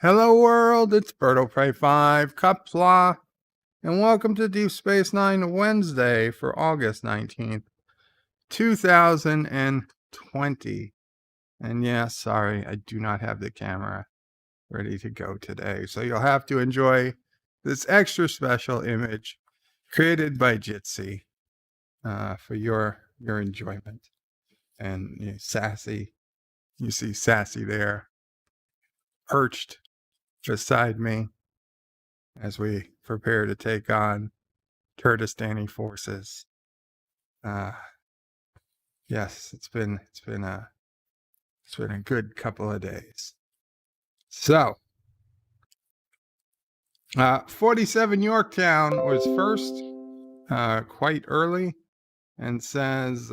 Hello world, it's Birdo 5, Qapla, and welcome to Deep Space Nine Wednesday for August 19th, 2020. And yeah, sorry, I do not have the camera ready to go today, so you'll have to enjoy this extra special image created by Jitsi for your enjoyment. And Sassy, you see Sassy there, perched beside me as we prepare to take on Kurdistani forces. Yes, it's been a good couple of days. So, 47 Yorktown was first, quite early, and says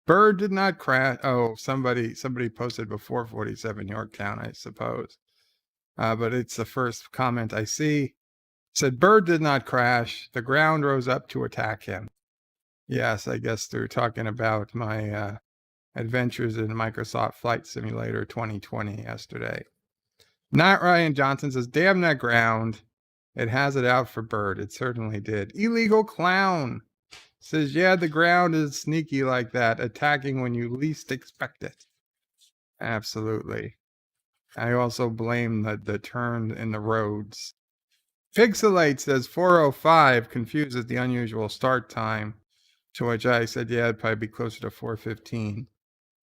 bird did not crash. Oh, somebody posted before 47 Yorktown, I suppose. But it's the first comment I see. Said bird did not crash. The ground rose up to attack him. Yes, I guess they're talking about my adventures in Microsoft Flight Simulator 2020 yesterday. Not Ryan Johnson says, damn that ground. It has it out for bird. It certainly did. Illegal Clown says, yeah, the ground is sneaky like that, attacking when you least expect it. Absolutely. I also blame the turn in the roads. Pixelate says 4:05 confuses the unusual start time, to which I said, yeah, it'd probably be closer to 4:15.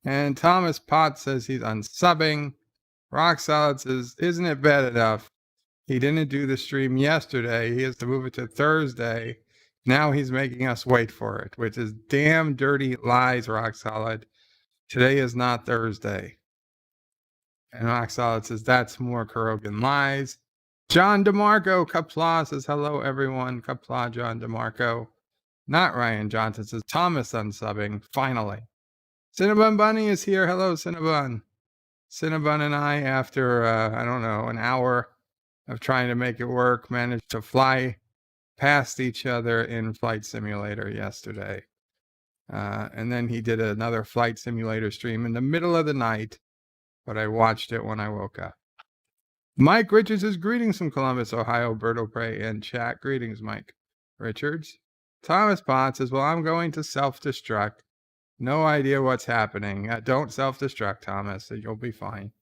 And Thomas Potts says he's unsubbing. Rock Solid says, isn't it bad enough? He didn't do the stream yesterday. He has to move it to Thursday. Now he's making us wait for it, which is damn dirty lies, Rock Solid. Today is not Thursday. And Rock Solid says, that's more Kurogan lies. John DeMarco, Qapla says, hello, everyone. Qapla, John DeMarco. Not Ryan Johnson says, Thomas unsubbing, finally. Cinnabon Bunny is here. Hello, Cinnabon. Cinnabon and I, after, I don't know, an hour of trying to make it work, managed to fly past each other in Flight Simulator yesterday. And then he did another Flight Simulator stream in the middle of the night, but I watched it when I woke up. Mike Richards says, greetings from Columbus, Ohio, Birdo Prey and chat. Greetings, Mike Richards. Thomas Potts says, well, I'm going to self-destruct. No idea what's happening. Don't self-destruct, Thomas. You'll be fine.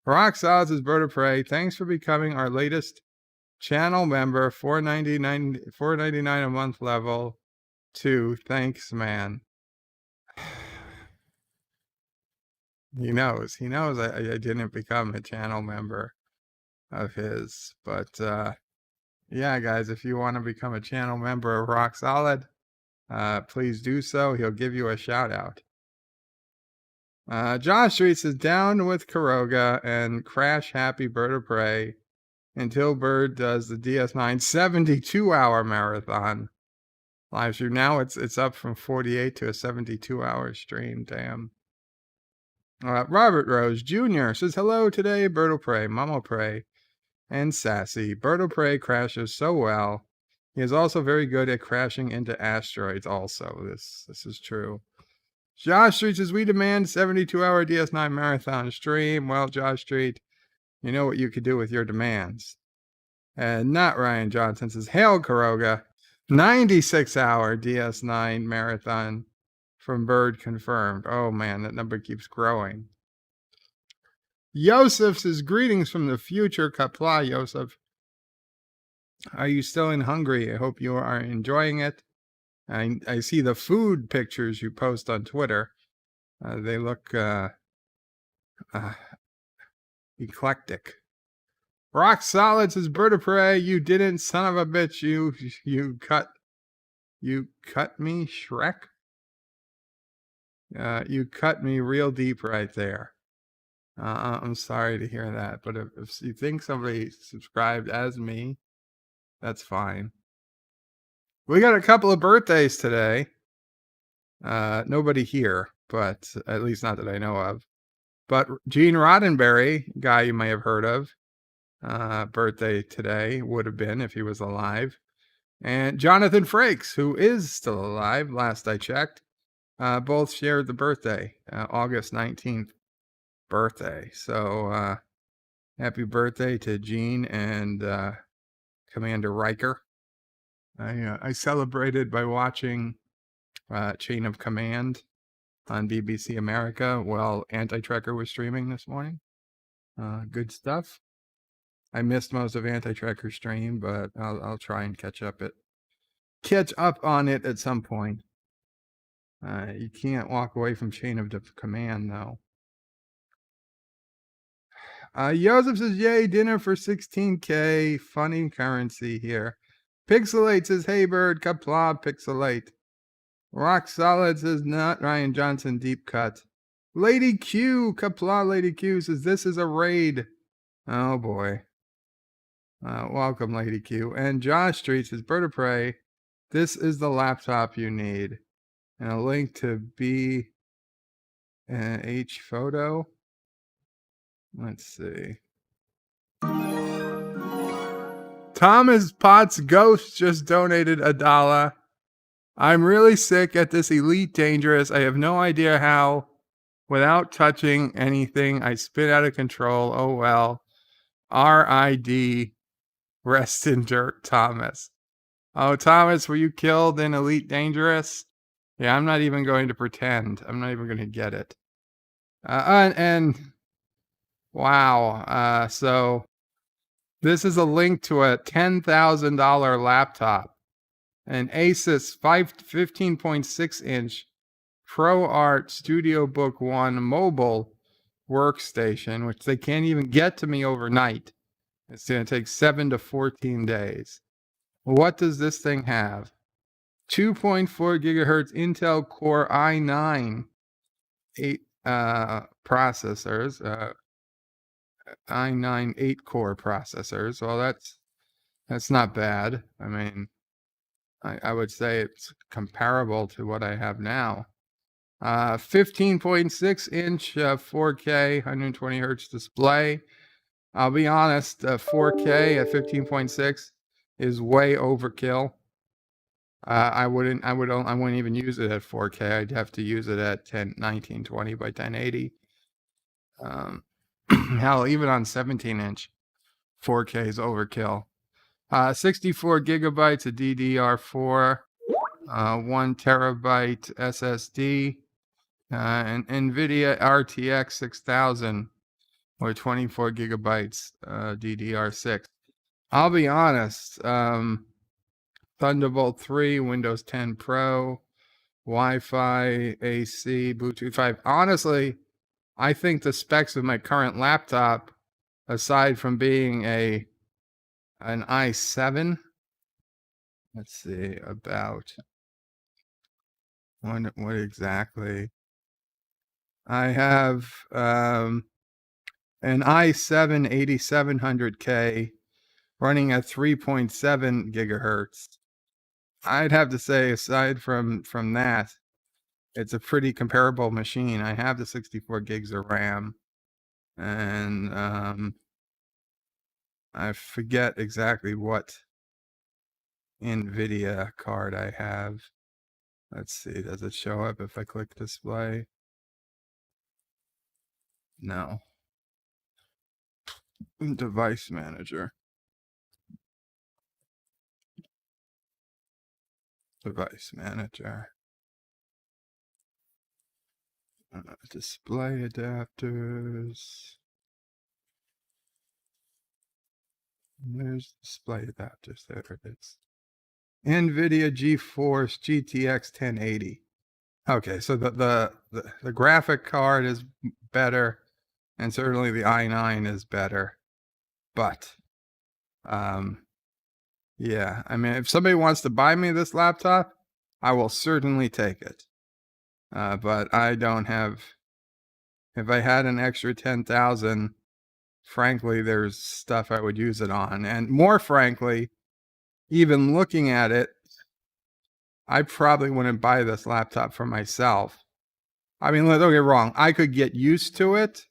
Rock Solid says, Birdo Prey, thanks for becoming our latest channel member, $4.99 a month level 2. Thanks, man. He knows I didn't become a channel member of his, but yeah, guys, if you want to become a channel member of Rock Solid, please do so. He'll give you a shout out. Josh Streets is down with Karoga and Crash Happy Bird of Prey until Bird does the DS9 72-hour marathon live stream. Now it's up from 48 to a 72-hour stream. Damn. Robert Rose Jr. says hello today. Bird of Prey, Mama Prey, and Sassy. Bird of Prey crashes so well. He is also very good at crashing into asteroids. Also, this is true. Josh Street says, we demand 72-hour DS9 marathon stream. Well, Josh Street, you know what you could do with your demands. And not Ryan Johnson says, hail Karoga, 96-hour DS9 marathon from Bird confirmed. Oh man, that number keeps growing. Yosef says, greetings from the future. Qapla, Yosef. Are you still in Hungary? I hope you are enjoying it. I see the food pictures you post on Twitter. They look eclectic. Rock Solid says, Bird of Prey, you didn't, son of a bitch. You cut me, Shrek. You cut me real deep right there. I'm sorry to hear that, but if you think somebody subscribed as me, that's fine. We got a couple of birthdays today. Nobody here, but at least not that I know of. But Gene Roddenberry, guy you may have heard of, birthday today, would have been if he was alive. And Jonathan Frakes, who is still alive, last I checked, both shared the birthday, August 19th birthday. So happy birthday to Gene and Commander Riker. I celebrated by watching Chain of Command on BBC America while Anti-Trekker was streaming this morning. Good stuff. I missed most of Anti-Trekker's stream, but I'll try and catch up on it at some point. You can't walk away from Chain of Command, though. Joseph says, yay, dinner for 16K. Funny currency here. Pixelate says, hey, Bird. Qapla, Pixelate. Rock Solid says, not Ryan Johnson, deep cut. Lady Q, Qapla, Lady Q says, this is a raid. Oh, boy. Welcome, Lady Q. And Josh Street says, Bird of Prey, this is the laptop you need. And a link to B and H photo. Let's see. Thomas Potts Ghost just donated $1. I'm really sick at this Elite Dangerous. I have no idea how. Without touching anything, I spin out of control. Oh well. R.I.D. Rest in dirt, Thomas. Oh, Thomas, were you killed in Elite Dangerous? Yeah, I'm not even going to pretend. I'm not even going to get it. And wow. So this is a link to a $10,000 laptop. An Asus 15.6-inch ProArt Studio Book One mobile workstation, which they can't even get to me overnight. It's going to take 7 to 14 days. What does this thing have? 2.4 gigahertz Intel Core i9 8 processors. i9 8-core processors. Well, that's not bad. I mean, I would say it's comparable to what I have now. 15.6-inch 4K 120 hertz display. I'll be honest, 4K at 15.6 is way overkill. I wouldn't even use it at 4K. I'd have to use it at 1920 by 1080. Hell, even on 17-inch, 4K is overkill. 64 gigabytes of DDR4, 1 terabyte SSD, and NVIDIA RTX 6000 or 24 gigabytes DDR6. I'll be honest, Thunderbolt 3, Windows 10 Pro, Wi-Fi, AC, Bluetooth 5. Honestly, I think the specs of my current laptop, aside from being an i7, let's see, about what exactly. I have an i7 8700K running at 3.7 gigahertz. I'd have to say, aside from that, it's a pretty comparable machine. I have the 64 gigs of RAM, and I forget exactly what NVIDIA card I have. Let's see, does it show up if I click display? No. Device manager. Device manager. Display adapters. There's display adapters. There it is. NVIDIA GeForce GTX 1080. Okay, so the graphic card is better, and certainly the i9 is better. But yeah, I mean, if somebody wants to buy me this laptop, I will certainly take it. But I don't have. If I had an extra 10,000, frankly, there's stuff I would use it on, and more frankly, even looking at it, I probably wouldn't buy this laptop for myself. I mean, don't get me wrong, I could get used to it,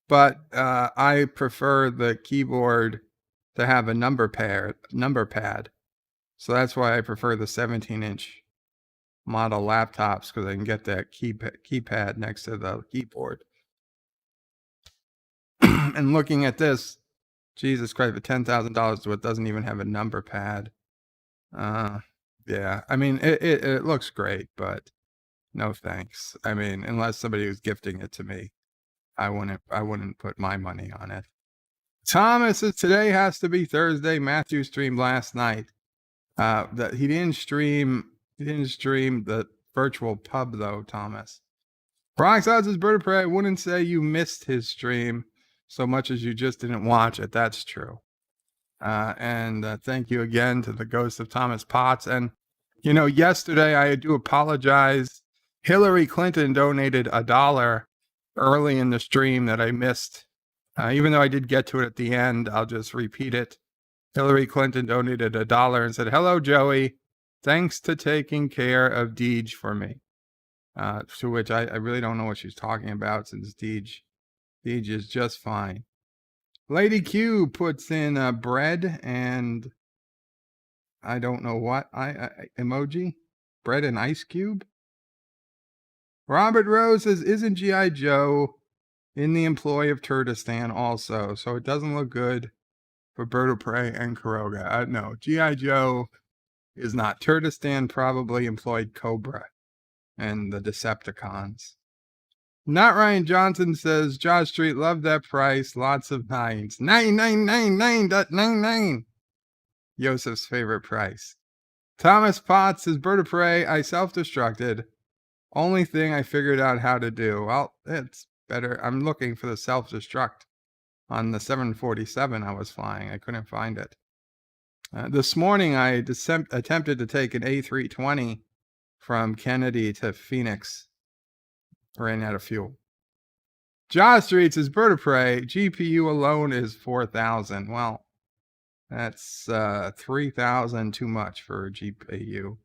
but I prefer the keyboard to have a number pad. So that's why I prefer the 17-inch model laptops, because I can get that keypad next to the keyboard. And looking at this, Jesus Christ, for $10,000 to it doesn't even have a number pad. Yeah, I mean, it looks great, but no thanks. I mean, unless somebody was gifting it to me, I wouldn't put my money on it. Thomas says today has to be Thursday. Matthew streamed last night. That he didn't stream the virtual pub though, Thomas. Rox Odds is Bird of Prey. I wouldn't say you missed his stream so much as you just didn't watch it. That's true. And thank you again to the ghost of Thomas Potts. And, you know, yesterday I do apologize. Hillary Clinton donated $1 early in the stream that I missed. Even though I did get to it at the end, I'll just repeat it. Hillary Clinton donated $1 and said, "Hello, Joey. Thanks to taking care of Deej for me." To which I really don't know what she's talking about, since Deej is just fine. Lady Q puts in bread and I don't know what emoji. Bread and ice cube. Robert Rose says, "Isn't G.I. Joe in the employ of Turtistan also? So it doesn't look good for Bird of Prey and Kuroga." No, G.I. Joe is not. Turtistan probably employed Cobra and the Decepticons. Not Ryan Johnson says, "Josh Street, love that price. Lots of nines. 9999.99. Yosef's favorite price." Thomas Potts says, "Bird of Prey, I self-destructed. Only thing I figured out how to do." Well, it's better. I'm looking for the self-destruct on the 747 I was flying. I couldn't find it. This morning, I attempted to take an A320 from Kennedy to Phoenix. Ran out of fuel. Jaw Street says, "Bird of Prey, GPU alone is 4,000. Well, that's 3,000 too much for a GPU.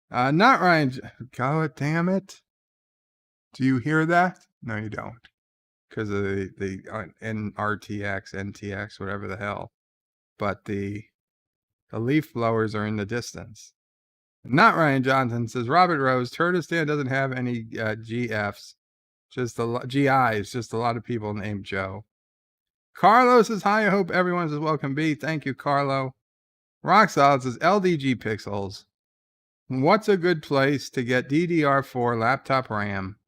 Not Ryan. God damn it. Do you hear that? No, you don't. Because of the RTX, NTX, whatever the hell. But the leaf blowers are in the distance. Not Ryan Johnson says, "Robert Rose, Turtistan doesn't have any GFs. Just GIs, just a lot of people named Joe." Carlo says, "Hi, I hope everyone's as well can be." Thank you, Carlo. Rock Solid says, "LDG Pixels. What's a good place to get DDR4 laptop RAM?"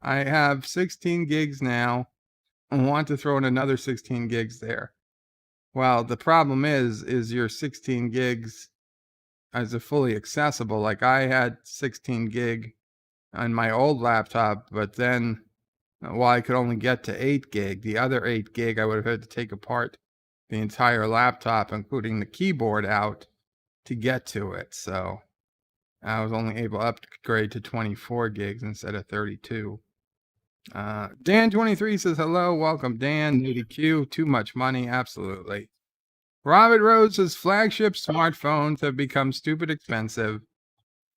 I have 16 gigs now and want to throw in another 16 gigs there. Well, the problem is your 16 gigs is fully accessible. Like I had 16 gig on my old laptop, but then while I could only get to 8 gig, the other 8 gig I would have had to take apart the entire laptop, including the keyboard, out to get to it. So I was only able to upgrade to 24 gigs instead of 32. Dan23 says, hello, welcome, Dan. Nudie Q, too much money, absolutely. Robert Rose says, flagship smartphones have become stupid expensive.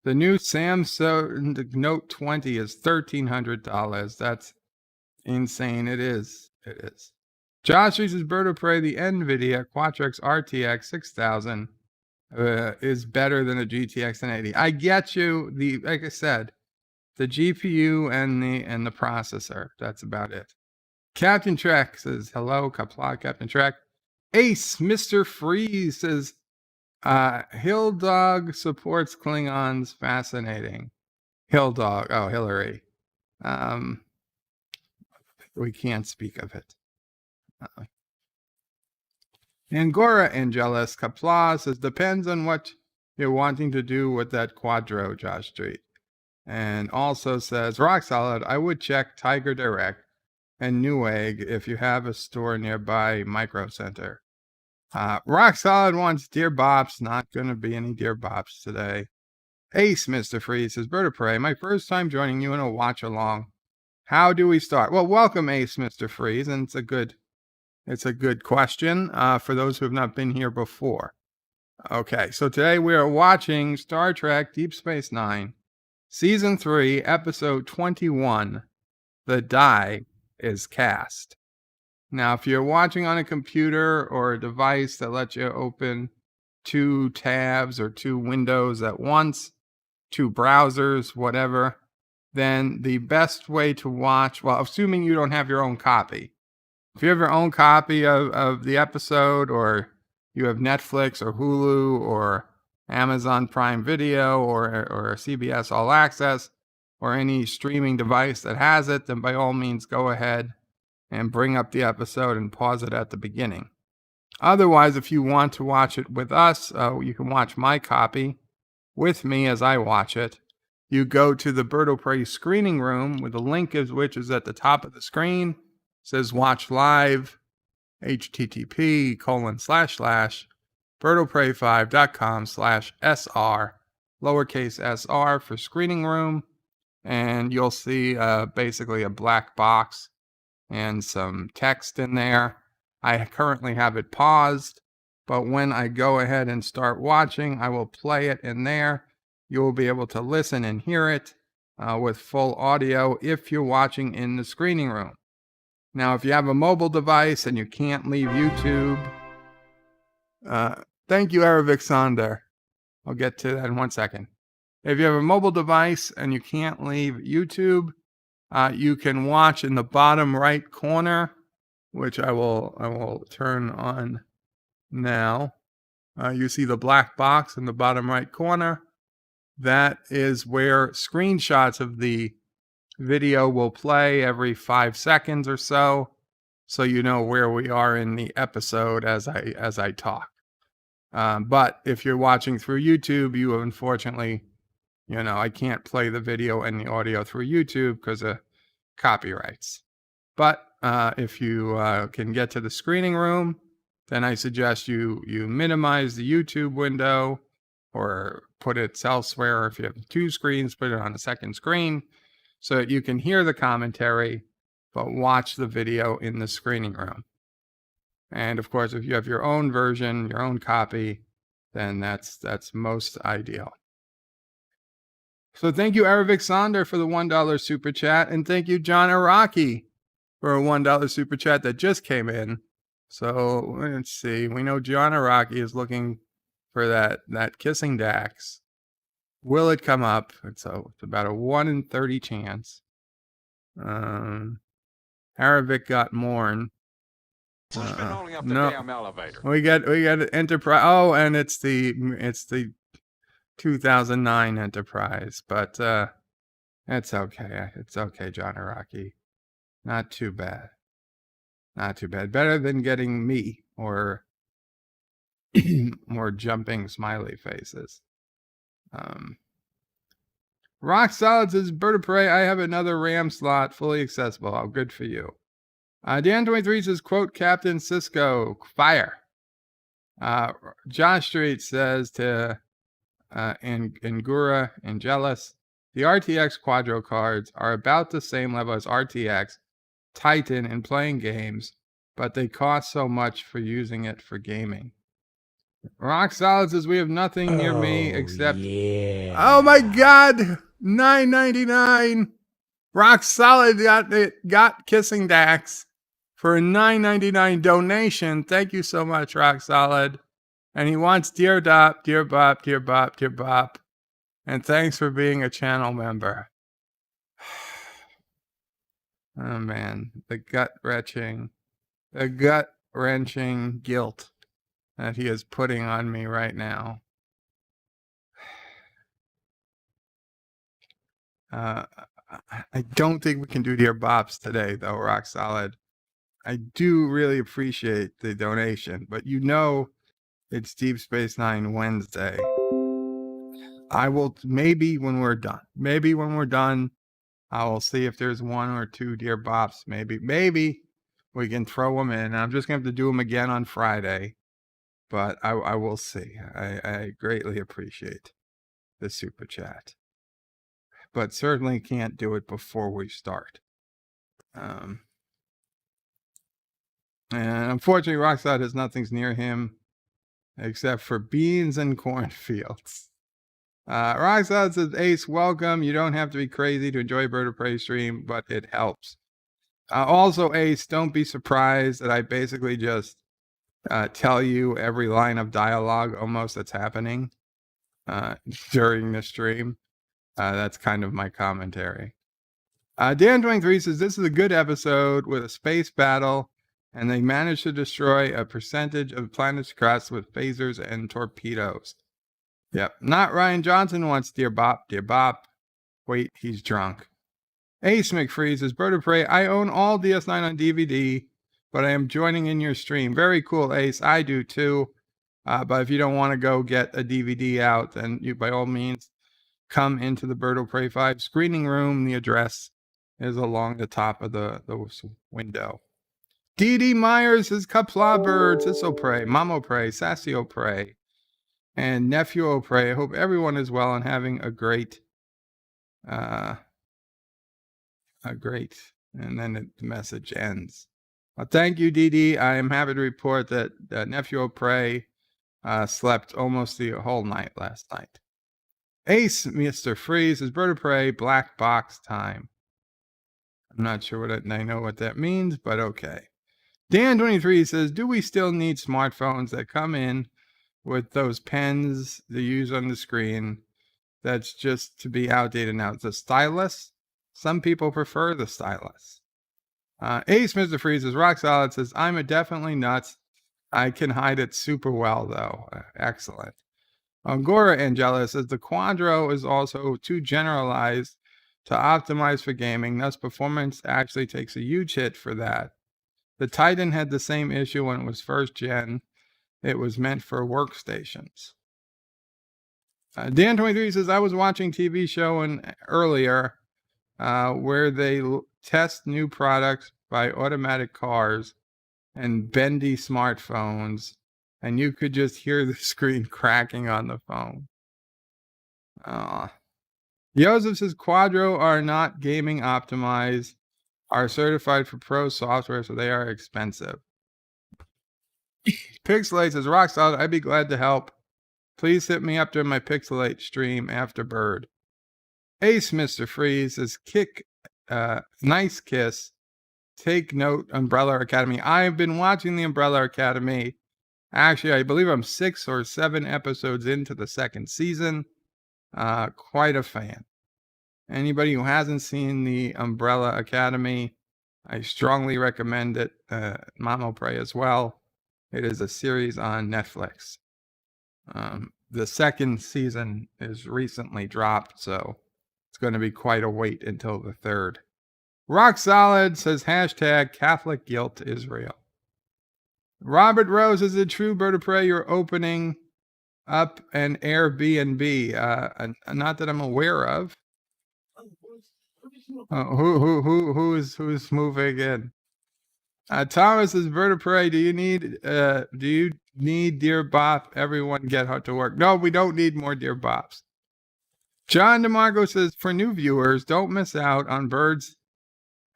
The new Samsung Note 20 is $1,300. That's insane. It is. It is. Josh says, Bird of Prey, the NVIDIA Quatrix RTX 6000 is better than a GTX 1080. I get you. Like I said, the GPU and the processor. That's about it. Captain Trek says, hello, Qapla, Captain Trek. Ace, Mr. Freeze says, Hill Dog supports Klingons. Fascinating. Hill Dog. Oh, Hillary. We can't speak of it. Angora Angelus Qapla says, depends on what you're wanting to do with that Quadro, Josh Street. And also says, rock solid, I would check Tiger Direct and Newegg if you have a store nearby Micro Center. Rock solid wants Dear Bops. Not going to be any Dear Bops today. Ace, Mr. Freeze says, Bird of Prey, my first time joining you in a watch along. How do we start? Well, welcome, Ace, Mr. Freeze, and it's a good question for those who have not been here before. Okay, so today we are watching Star Trek Deep Space Nine, Season 3, Episode 21, The Die is Cast. Now, if you're watching on a computer or a device that lets you open 2 tabs or 2 windows at once, 2 browsers, whatever, then the best way to watch, well, assuming you don't have your own copy. If you have your own copy of the episode, or you have Netflix or Hulu or Amazon Prime Video or CBS All Access or any streaming device that has it, then by all means go ahead and bring up the episode and pause it at the beginning. Otherwise, if you want to watch it with us, you can watch my copy with me as I watch it. You go to the Bird of Prey screening room, with the link which is at the top of the screen. It says watch live, http://birdofprey5.com/SR, lowercase SR for screening room. And you'll see basically a black box and some text in there. I currently have it paused, but when I go ahead and start watching, I will play it in there. You will be able to listen and hear it with full audio if you're watching in the screening room. Now, if you have a mobile device and you can't leave YouTube, thank you, Aravic Sonder. I'll get to that in 1 second. If you have a mobile device and you can't leave YouTube, you can watch in the bottom right corner, which I will turn on now. You see the black box in the bottom right corner. That is where screenshots of the video will play every 5 seconds or so you know where we are in the episode as I talk. But if you're watching through YouTube, you unfortunately, I can't play the video and the audio through YouTube because of copyrights. But if you can get to the screening room, then I suggest you minimize the YouTube window or put it elsewhere. If you have 2 screens, put it on a second screen so that you can hear the commentary, but watch the video in the screening room. And of course, if you have your own version, your own copy, then that's most ideal. So thank you, Aravic Sonder, for the $1 super chat, and thank you, John Araki, for a $1 super chat that just came in. So let's see. We know John Araki is looking for that kissing Dax. Will it come up? It's about a 1 in 30 chance. Aravic got Morn. No, damn elevator. We got Enterprise. Oh, and it's the 2009 Enterprise, but it's okay. It's okay, John Araki. Not too bad. Not too bad. Better than getting me or more jumping smiley faces. Rock Solid says, Bird of Prey, I have another RAM slot fully accessible. Oh, good for you. Dan23 says, quote, Captain Cisco, fire. Josh Street says to Angura and Jealous. The RTX Quadro cards are about the same level as RTX Titan in playing games, but they cost so much for using it for gaming. Rock Solid says we have nothing near me except. Yeah. Oh my God! $9.99. Rock Solid got Kissing Dax for a $9.99 donation. Thank you so much, Rock Solid. And he wants Dear Dop, Dear Bop, Dear Bop, Dear Bop. And thanks for being a channel member. Oh man, the gut wrenching guilt that he is putting on me right now. I don't think we can do Dear Bops today, though, Rock Solid. I do really appreciate the donation, but you know it's Deep Space Nine Wednesday. I will, maybe when we're done, I will see if there's one or two Dear Bops. Maybe we can throw them in. I'm just going to have to do them again on Friday, but I will see. I greatly appreciate the super chat, but certainly can't do it before we start. And unfortunately, Rockside has nothing's near him except for beans and cornfields. Rockside says, Ace, welcome. You don't have to be crazy to enjoy Bird of Prey stream, but it helps. Also, Ace, don't be surprised that I basically just tell you every line of dialogue almost that's happening during the stream. That's kind of my commentary. Dan23 says, this is a good episode with a space battle, and they managed to destroy a percentage of the planet's crust with phasers and torpedoes. Yep. Not Ryan Johnson wants Dear Bop, Dear Bop. Wait, he's drunk. Ace McFree says, Bird of Prey, I own all DS9 on DVD, but I am joining in your stream. Very cool, Ace. I do too. But if you don't want to go get a DVD out, then you, by all means, come into the Bird of Prey 5 screening room. The address is along the top of the window. D.D. Myers says, Qapla Bird, Sisso Prey, Mamo Prey, Sassio Prey, and Nephew Prey. I hope everyone is well and having a great, and then the message ends. Thank you, DD. I am happy to report that Nephew Prey slept almost the whole night last night. Ace, Mr. Freeze, is Bird of Prey, black box time. I'm not sure what I know what that means, but okay. Dan23 says, do we still need smartphones that come in with those pens to use on the screen? That's just to be outdated now. It's a stylus. Some people prefer the stylus. Ace, Mr. Freeze, Rock Solid says, I'm definitely nuts. I can hide it super well, though. Excellent. Angora Angela says, the Quadro is also too generalized to optimize for gaming. Thus, performance actually takes a huge hit for that. The Titan had the same issue when it was first gen. It was meant for workstations. Dan23 says, I was watching TV show earlier where they test new products by automatic cars and bendy smartphones, and you could just hear the screen cracking on the phone. Joseph says, Quadro are not gaming optimized, are certified for pro software, so they are expensive. Pixelate says, Rock Solid, I'd be glad to help. Please hit me up during my Pixelate stream after Bird. Ace Mr. Freeze says, nice kiss. Take note, Umbrella Academy. I've been watching the Umbrella Academy. Actually, I believe I'm 6 or 7 episodes into the second season. Quite a fan. Anybody who hasn't seen the Umbrella Academy, I strongly recommend it. Mamo Prey as well. It is a series on Netflix. The second season is recently dropped, so it's going to be quite a wait until the third. Rock Solid says, hashtag Catholic Guilt Israel. Robert Rose is a true Bird of Prey. You're opening up an Airbnb, not that I'm aware of. Who's moving in? Thomas says, Vertebrae, do you need Dear Bop? Everyone get to work. No, we don't need more Dear Bops. John DeMarco says, for new viewers, don't miss out on Bird's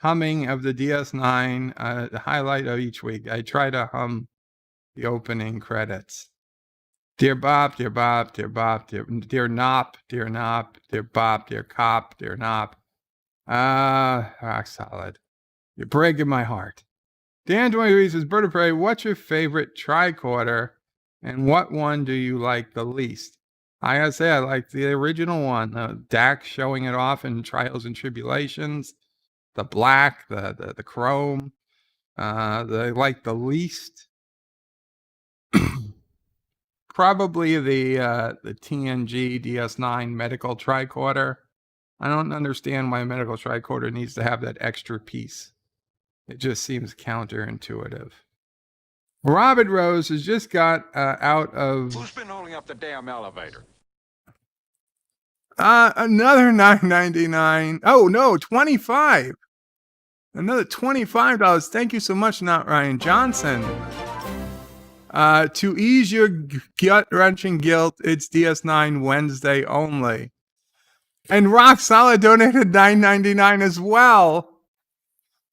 humming of the DS9, the highlight of each week. I try to hum the opening credits. Dear Bop, Dear Bop, Dear Bop, Dear Nop, Dear Nop, Dear Bop, Dear Cop, Dear Nop. Rock solid. You're breaking my heart. Dan 23 says, Bird of Prey, what's your favorite tricorder and what one do you like the least? I gotta say, I like the original one, Dax showing it off in Trials and Tribulations, the black, the chrome, I like the least. Probably the TNG DS9 medical tricorder. I don't understand why a medical tricorder needs to have that extra piece. It just seems counterintuitive. Robert Rose has just got out of... Who's been holding up the damn elevator? Another $9.99. Oh, no, $25. Another $25. Thank you so much, not Ryan Johnson. To ease your gut-wrenching guilt, it's DS9 Wednesday only. And Rock Solid donated $9.99 as well.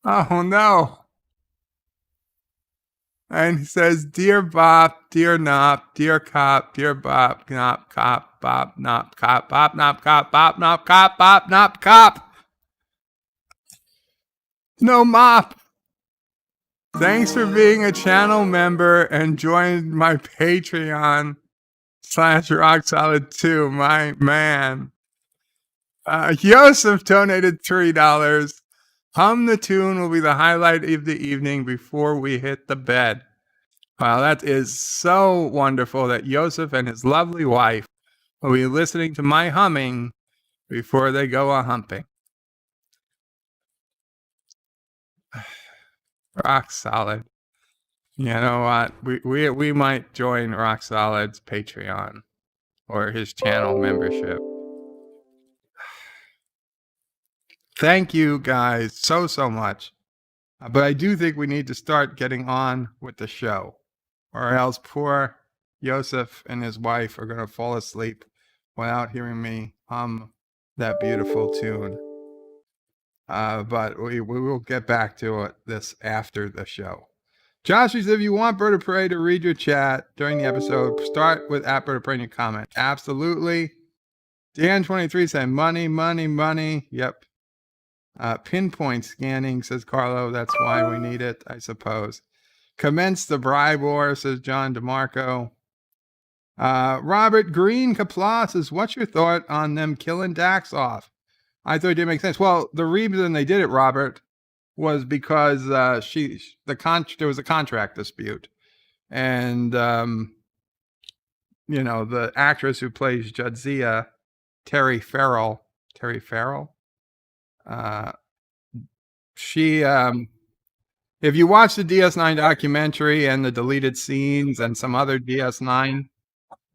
Oh, no. And he says, Dear Bop, Dear Nop, Dear Cop, Dear Bop, Nop, Cop, Bop, Nop, Cop, Bop, Nop, Cop, Bop, Nop, Cop, Bop, Nop, Cop. No mop. Thanks for being a channel member and join my Patreon /Rock Solid 2, my man. Yosef donated $3. Hum the tune will be the highlight of the evening before we hit the bed. Wow, that is so wonderful that Yosef and his lovely wife will be listening to my humming before they go a-humping. Rock Solid. You know what? We might join Rock Solid's Patreon or his channel membership. Thank you guys so much. But I do think we need to start getting on with the show, or else poor Yosef and his wife are going to fall asleep without hearing me hum that beautiful tune. But we will get back to this after the show. Josh says, if you want Bird of Prey to read your chat during the episode, start with at Bird of Prey in your comment. Absolutely. Dan23 said, money. Yep. Pinpoint scanning, says Carlo. That's why we need it, I suppose. Commence the bribe war, says John DeMarco. Robert Green Qapla says, what's your thought on them killing Dax off? I thought it didn't make sense. Well, the reason they did it, Robert, was because there was a contract dispute. And, the actress who plays Jadzia, Terry Farrell, she, if you watch the DS9 documentary and the deleted scenes and some other DS9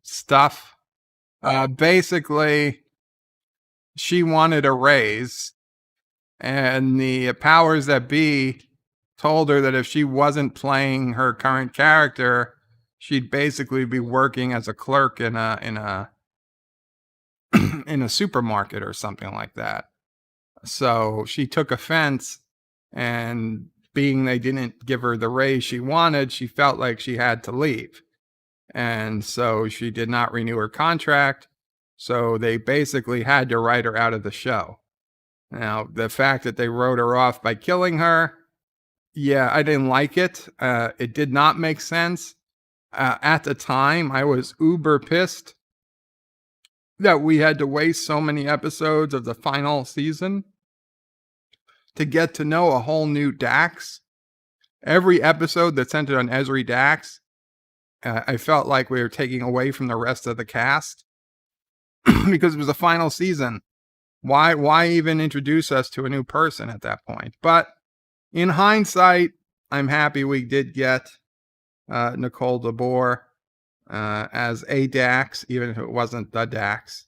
stuff, basically she wanted a raise, and the powers that be told her that if she wasn't playing her current character, she'd basically be working as a clerk in a in a supermarket or something like that. So she took offense, and being they didn't give her the raise she wanted, she felt like she had to leave. And so she did not renew her contract. So they basically had to write her out of the show. Now, the fact that they wrote her off by killing her, yeah, I didn't like it. It did not make sense. At the time, I was uber pissed that we had to waste so many episodes of the final season to get to know a whole new Dax. Every episode that centered on Ezri Dax, I felt like we were taking away from the rest of the cast because it was the final season. Why even introduce us to a new person at that point? But in hindsight, I'm happy we did get Nicole DeBoer as a Dax, even if it wasn't the Dax.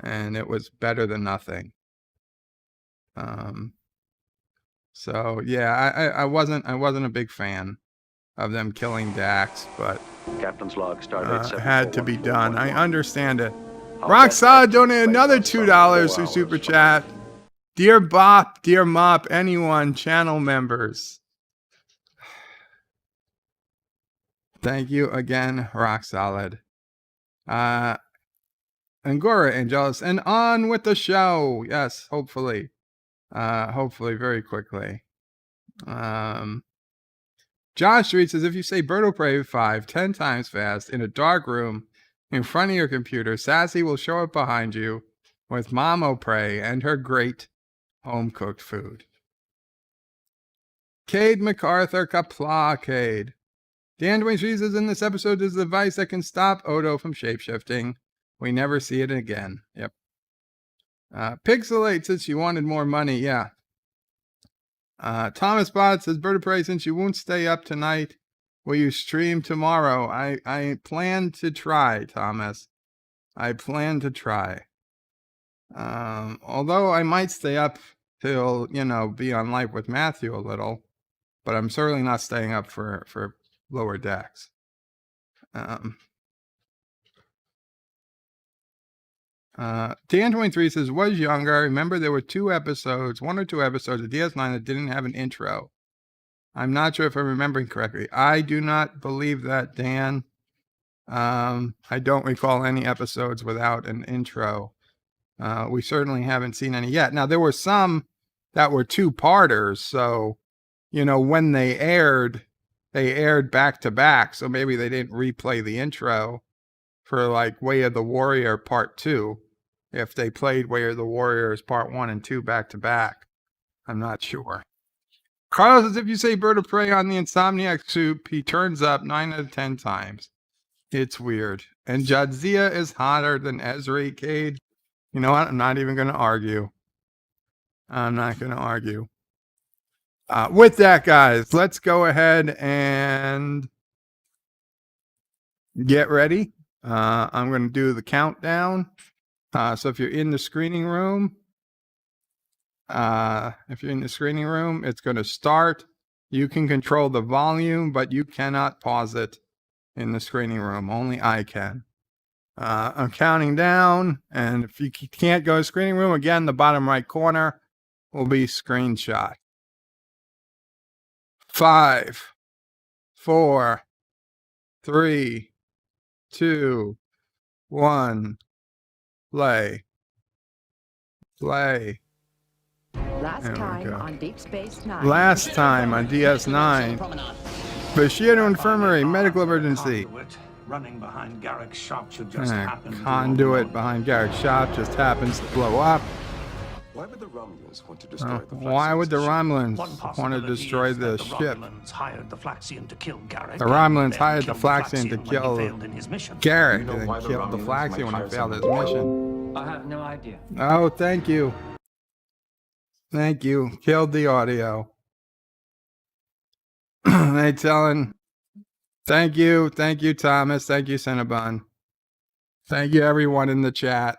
And it was better than nothing. So yeah, I wasn't a big fan of them killing Dax, but Captain's log started had to be done. I understand it. Our best Roxad estimates donated place another us some $2 4 through hours Super from Chat. Dear Bop, dear Mop, anyone, channel members. Thank you again, Rock Solid. Angora Angelus, and on with the show. Yes, hopefully. Hopefully very quickly. John Street says, if you say Bird will pray 5-10 times fast in a dark room in front of your computer, Sassy will show up behind you with Mom Pray and her great home-cooked food. Cade MacArthur Qapla Cade. Dan Dwayne says, in this episode is the device that can stop Odo from shapeshifting. We never see it again. Yep. Pixelate says she wanted more money. Yeah. Thomas Bott says, Bird of Prey, since you won't stay up tonight, will you stream tomorrow? I plan to try, Thomas. I plan to try. Although I might stay up till, be on Live with Matthew a little, but I'm certainly not staying up for Lower Decks. Dan23 says, was younger. I remember there were 1 or 2 episodes of DS9 that didn't have an intro. I'm not sure if I'm remembering correctly. I do not believe that, Dan. I don't recall any episodes without an intro. We certainly haven't seen any yet. Now, there were some that were 2-parters. So, when they aired back to back. So maybe they didn't replay the intro for like Way of the Warrior Part 2. If they played Way of the Warriors Part 1 and 2 back to back. I'm not sure. Carlos says, if you say Bird of Prey on the Insomniac soup, he turns up 9 out of 10 times. It's weird. And Jadzia is hotter than Ezri Cade. You know what? I'm not even going to argue. I'm not going to argue. With that, guys, let's go ahead and get ready. I'm going to do the countdown. So if you're in the screening room, it's going to start. You can control the volume, but you cannot pause it in the screening room. Only I can. I'm counting down, and if you can't go to screening room, again, the bottom right corner will be screenshot. 5, 4, 3, 2, 1, play. Last time on Deep Space Nine. Last time on DS9. Bashir Infirmary, medical emergency. Running behind Garak's shop should just happen. Conduit behind Garak's shop just happens to blow up. Why would the Romulans want to destroy the Why would the Romulans want to destroy the ship? The Romulans hired the Flaxian to kill Garak. The Romulans hired the Flaxian to kill Garak, You know and why then the killed the Romulans Flaxian when might he hire failed his someone? mission. I have no idea. Oh, thank you. Thank you. Killed the audio. They telling. Thank you, Thomas. Thank you, Cinnabon. Thank you, everyone in the chat.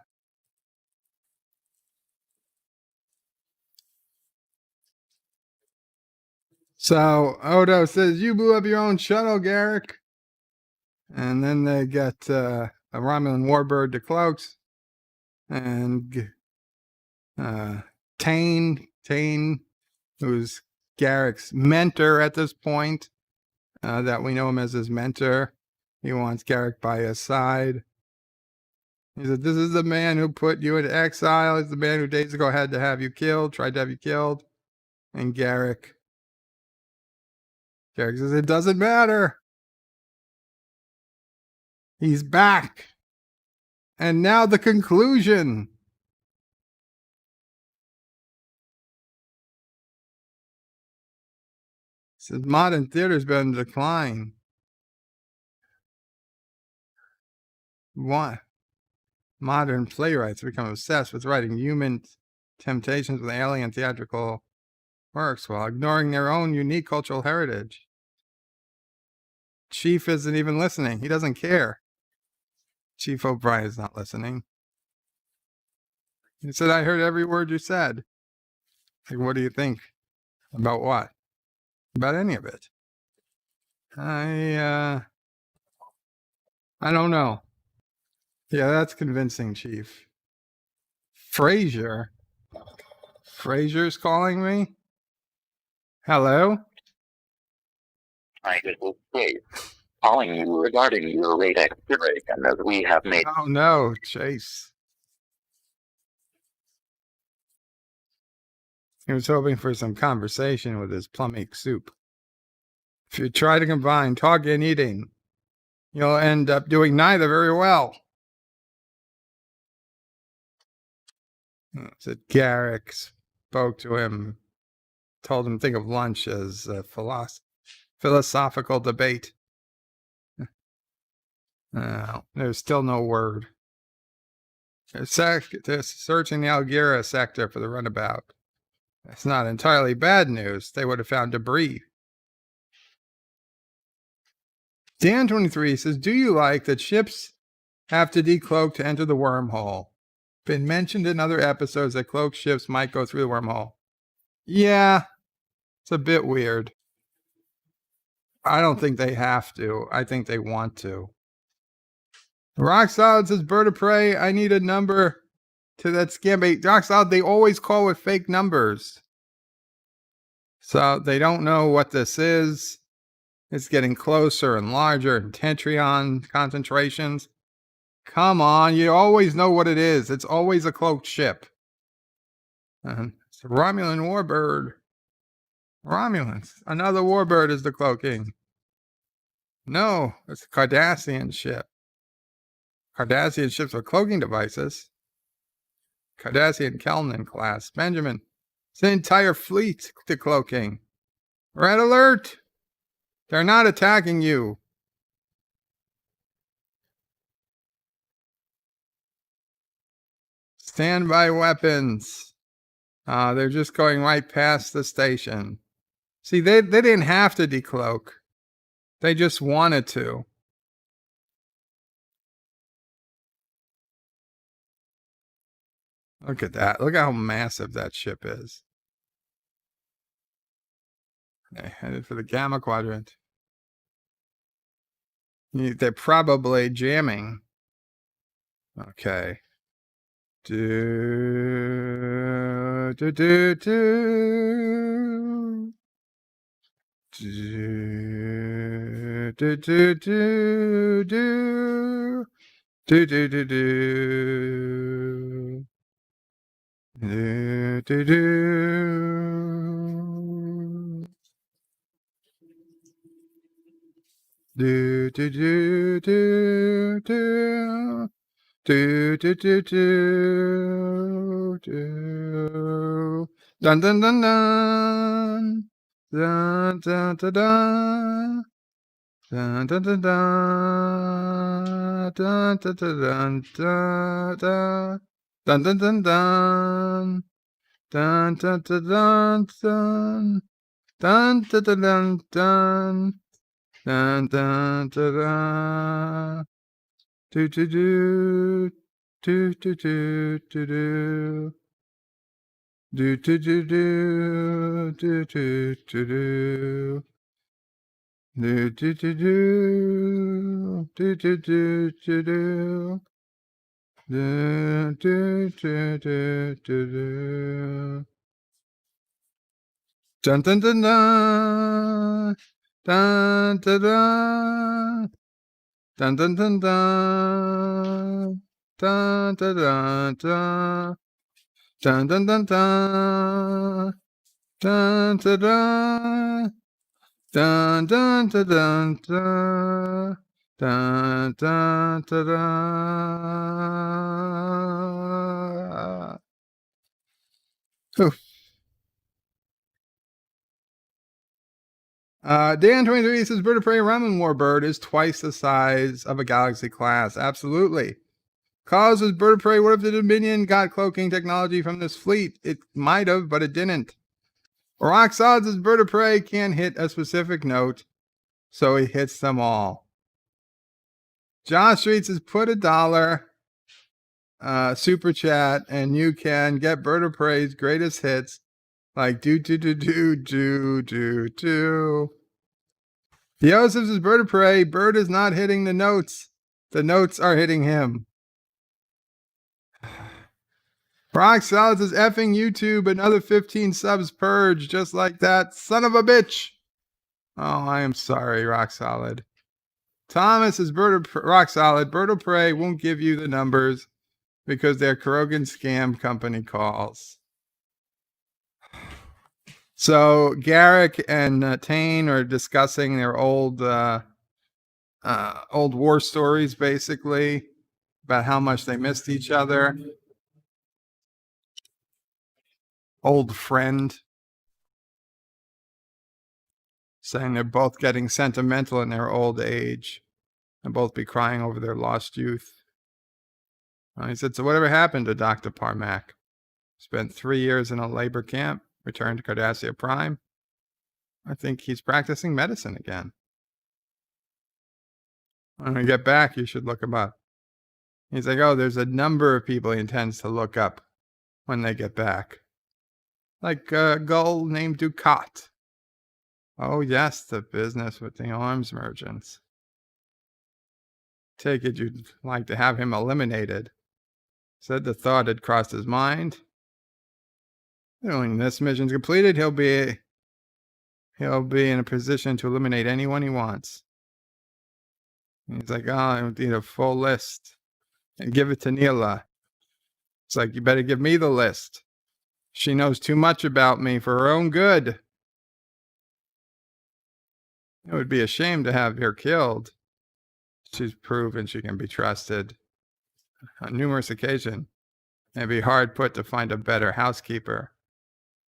So Odo says, you blew up your own shuttle, Garak. And then they get a Romulan Warbird to Cloaks. And Tane, who's Garak's mentor at this point, that we know him as his mentor. He wants Garak by his side. He said, this is the man who put you into exile. He's the man who days ago tried to have you killed. And Garak says, it doesn't matter. He's back. And now the conclusion. Says modern theater's been in decline. What? Modern playwrights become obsessed with writing human temptations with alien theatrical works while ignoring their own unique cultural heritage. Chief isn't even listening. He doesn't care. Chief O'Brien's not listening. He said, I heard every word you said. Like, what do you think? About what? About any of it? I don't know. Yeah, that's convincing, Chief. Fraser? Fraser's calling me? Hello? I will say, calling you regarding your raid exploration as we have made. Oh no, Chase. He was hoping for some conversation with his plummy soup. If you try to combine talking and eating, you'll end up doing neither very well. Said Garak spoke to him, told him to think of lunch as a philosophical debate. There's still no word. They're searching the Algira sector for the runabout. That's not entirely bad news. They would have found debris. Dan23 says, do you like that ships have to decloak to enter the wormhole? Been mentioned in other episodes that cloaked ships might go through the wormhole. Yeah, it's a bit weird. I don't think they have to. I think they want to. Rock Solid says, bird of prey, I need a number to that scam bait. Rock Solid, they always call with fake numbers. So they don't know what this is. It's getting closer and larger in Tentrion concentrations. Come on, you always know what it is. It's always a cloaked ship. It's a Romulan Warbird. Romulans. Another Warbird is the cloaking. No, it's a Cardassian ship. Cardassian ships are cloaking devices. Cardassian Kelnan class. Benjamin. It's an entire fleet to cloaking. Red alert! They're not attacking you. Standby weapons. They're just going right past the station. See, they didn't have to decloak. They just wanted to. Look at that. Look how massive that ship is. They headed for the Gamma Quadrant. They're probably jamming. Okay. Do, do, do, do. Do, do, do, do, do. Do, do, do, do. Do, do, do. Do, do, do, do, do. Do, do, do, do, do. Dun, dun, dun, dun. Dun, dun, dun, dun. Dun, dun, dun, dun. Dun, dun, dun, dun, dun. Dun, dun, dun, dun. Dun, dun, dun, dun, dun. Dun, dun, dun, dun, dun. Dun, dun, dun, dun. Do, do, do. Do, do, do, do, do. Do, do, do, do. Do, do, do, do. Do, do, do, do. Do, do, do, do, do. Do, do, do, do, do, do. Dun, dun, dun, dun. Dun, dun, dun. Dun, dun, dun, dun. Dun, dun, dun, dun. Dun, dun, dun, dun. Dun, dun, dun. Dun, dun, dun, dun, dun. Dun, dun, dun, dun. Dan23 says, bird of prey Romulan Warbird is twice the size of a Galaxy class. Absolutely. Causes bird of prey. What if the Dominion got cloaking technology from this fleet? It might have, but it didn't. Rock Solid says, bird of prey can't hit a specific note, so he hits them all. Josh Street says, put $1 super chat, and you can get bird of prey's greatest hits Like do. Yosef's is bird of prey. Bird is not hitting the notes. The notes are hitting him. Rock Solids is effing YouTube. Another 15 subs purge just like that. Son of a bitch. Oh, I am sorry, Rock Solid. Thomas is Rock Solid. Bird of Prey won't give you the numbers because they're Krogan scam company calls. So Garak and Tane are discussing their old war stories, basically, about how much they missed each other. Old friend. Saying they're both getting sentimental in their old age and both be crying over their lost youth. He said, so whatever happened to Dr. Parmack? Spent 3 years in a labor camp, returned to Cardassia Prime. I think he's practicing medicine again. When we get back, you should look him up. He's like, oh, there's a number of people he intends to look up when they get back. Like a gull named Ducat. Oh, yes, the business with the arms merchants. Take it you'd like to have him eliminated. Said the thought had crossed his mind. When this mission's completed, he'll be in a position to eliminate anyone he wants. And he's like, oh, I need a full list. And give it to Neela. It's like, you better give me the list. She knows too much about me for her own good. It would be a shame to have her killed. She's proven she can be trusted. On numerous occasions, it'd be hard put to find a better housekeeper.